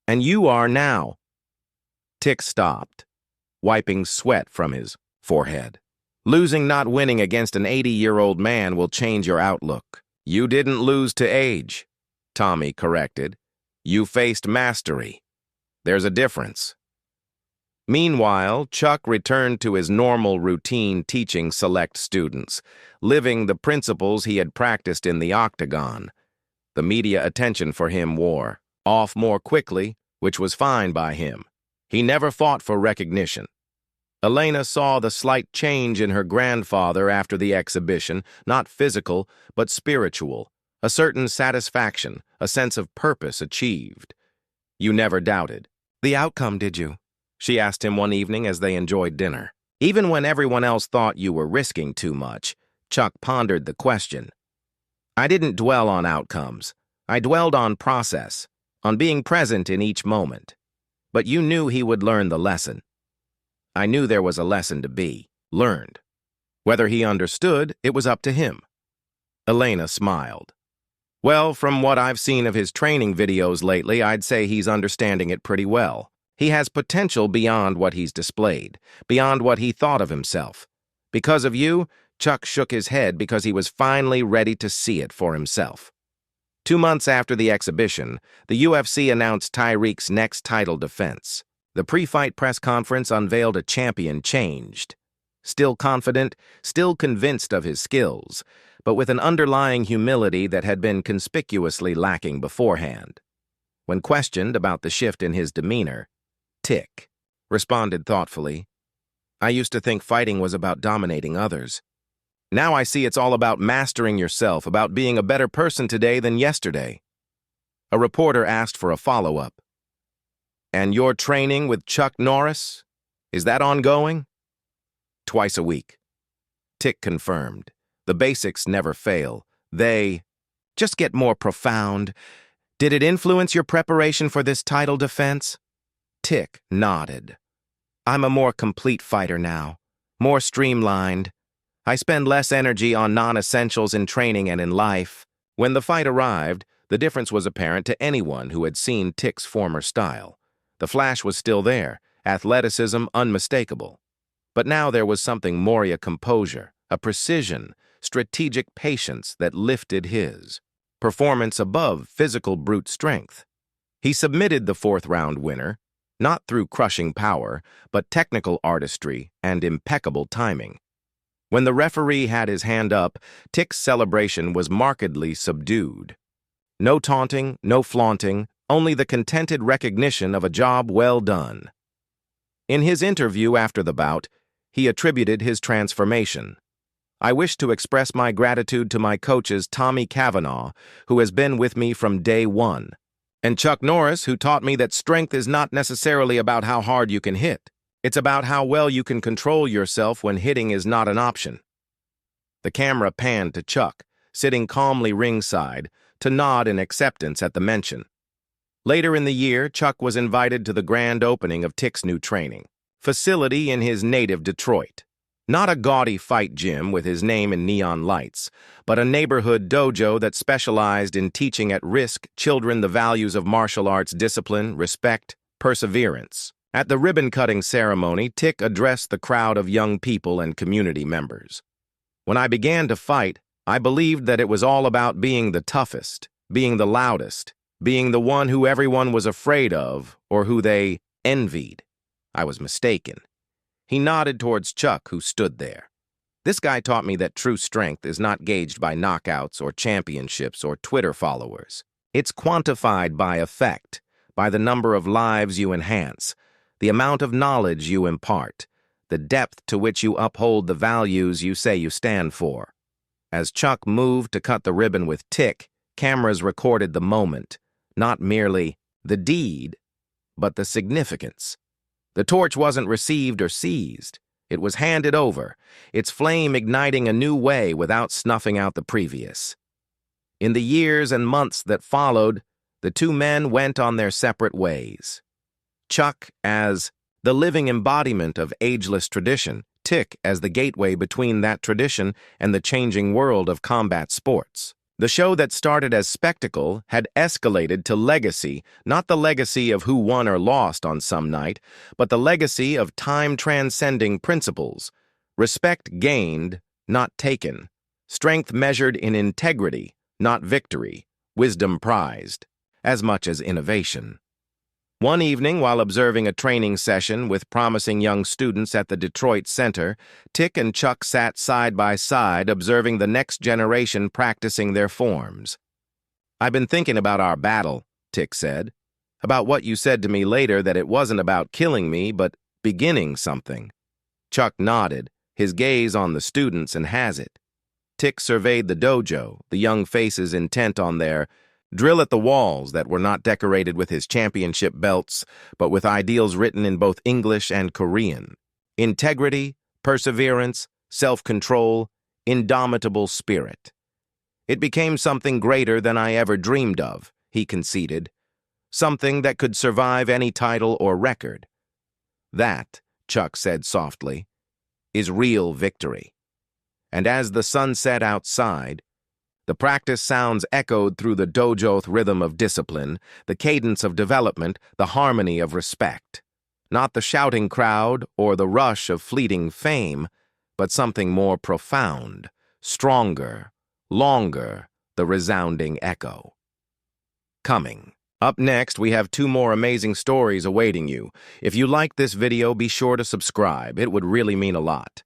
And you are now. Tick stopped, wiping sweat from his forehead. Losing, not winning against an 80-year-old man will change your outlook. You didn't lose to age, Tommy corrected. You faced mastery. There's a difference. Meanwhile, Chuck returned to his normal routine teaching select students, living the principles he had practiced in the octagon. The media attention for him wore off more quickly, which was fine by him. He never fought for recognition. Elena saw the slight change in her grandfather after the exhibition, not physical, but spiritual, a certain satisfaction, a sense of purpose achieved. You never doubted the outcome, did you? She asked him one evening as they enjoyed dinner. Even when everyone else thought you were risking too much, Chuck pondered the question. I didn't dwell on outcomes. I dwelled on process, on being present in each moment. But you knew he would learn the lesson. I knew there was a lesson to be learned. Whether he understood, it was up to him. Elena smiled. Well, from what I've seen of his training videos lately, I'd say he's understanding it pretty well. He has potential beyond what he's displayed, beyond what he thought of himself. Because of you, Chuck shook his head because he was finally ready to see it for himself. 2 months after the exhibition, the UFC announced Tyreek's next title defense. The pre-fight press conference unveiled a champion changed. Still confident, still convinced of his skills, but with an underlying humility that had been conspicuously lacking beforehand. When questioned about the shift in his demeanor, Tick responded thoughtfully, I used to think fighting was about dominating others. Now I see it's all about mastering yourself, about being a better person today than yesterday. A reporter asked for a follow-up. And your training with Chuck Norris? Is that ongoing? Twice a week. Tick confirmed. The basics never fail. They just get more profound. Did it influence your preparation for this title defense? Tick nodded. I'm a more complete fighter now, more streamlined. I spend less energy on non-essentials in training and in life. When the fight arrived, the difference was apparent to anyone who had seen Tick's former style. The flash was still there, athleticism unmistakable. But now there was something more, a composure, a precision, strategic patience that lifted his performance above physical brute strength. He submitted the fourth-round winner, not through crushing power, but technical artistry and impeccable timing. When the referee had his hand up, Tick's celebration was markedly subdued. No taunting, no flaunting, only the contented recognition of a job well done. In his interview after the bout, he attributed his transformation. I wish to express my gratitude to my coaches Tommy Cavanaugh, who has been with me from day one, and Chuck Norris, who taught me that strength is not necessarily about how hard you can hit. It's about how well you can control yourself when hitting is not an option. The camera panned to Chuck, sitting calmly ringside, to nod in acceptance at the mention. Later in the year, Chuck was invited to the grand opening of Tick's new training facility in his native Detroit. Not a gaudy fight gym with his name in neon lights, but a neighborhood dojo that specialized in teaching at-risk children the values of martial arts discipline, respect, perseverance. At the ribbon-cutting ceremony, Tick addressed the crowd of young people and community members. When I began to fight, I believed that it was all about being the toughest, being the loudest, being the one who everyone was afraid of or who they envied. I was mistaken. He nodded towards Chuck, who stood there. This guy taught me that true strength is not gauged by knockouts or championships or Twitter followers. It's quantified by effect, by the number of lives you enhance, the amount of knowledge you impart, the depth to which you uphold the values you say you stand for. As Chuck moved to cut the ribbon with Tick, cameras recorded the moment, not merely the deed, but the significance. The torch wasn't received or seized. It was handed over, its flame igniting a new way without snuffing out the previous. In the years and months that followed, the two men went on their separate ways. Chuck as the living embodiment of ageless tradition, Tick as the gateway between that tradition and the changing world of combat sports. The show that started as spectacle had escalated to legacy, not the legacy of who won or lost on some night, but the legacy of time-transcending principles. Respect gained, not taken. Strength measured in integrity, not victory. Wisdom prized, as much as innovation. One evening, while observing a training session with promising young students at the Detroit Center, Tick and Chuck sat side by side observing the next generation practicing their forms. "I've been thinking about our battle," Tick said. "About what you said to me later, that it wasn't about killing me, but beginning something." Chuck nodded, his gaze on the students, and has it. Tick surveyed the dojo, the young faces intent on their drill at the walls that were not decorated with his championship belts, but with ideals written in both English and Korean. Integrity, perseverance, self-control, indomitable spirit. It became something greater than I ever dreamed of, he conceded. Something that could survive any title or record. That, Chuck said softly, is real victory. And as the sun set outside, the practice sounds echoed through the dojo's rhythm of discipline, the cadence of development, the harmony of respect. Not the shouting crowd or the rush of fleeting fame, but something more profound, stronger, longer, the resounding echo. Coming. Up next, we have 2 more amazing stories awaiting you. If you liked this video, be sure to subscribe. It would really mean a lot.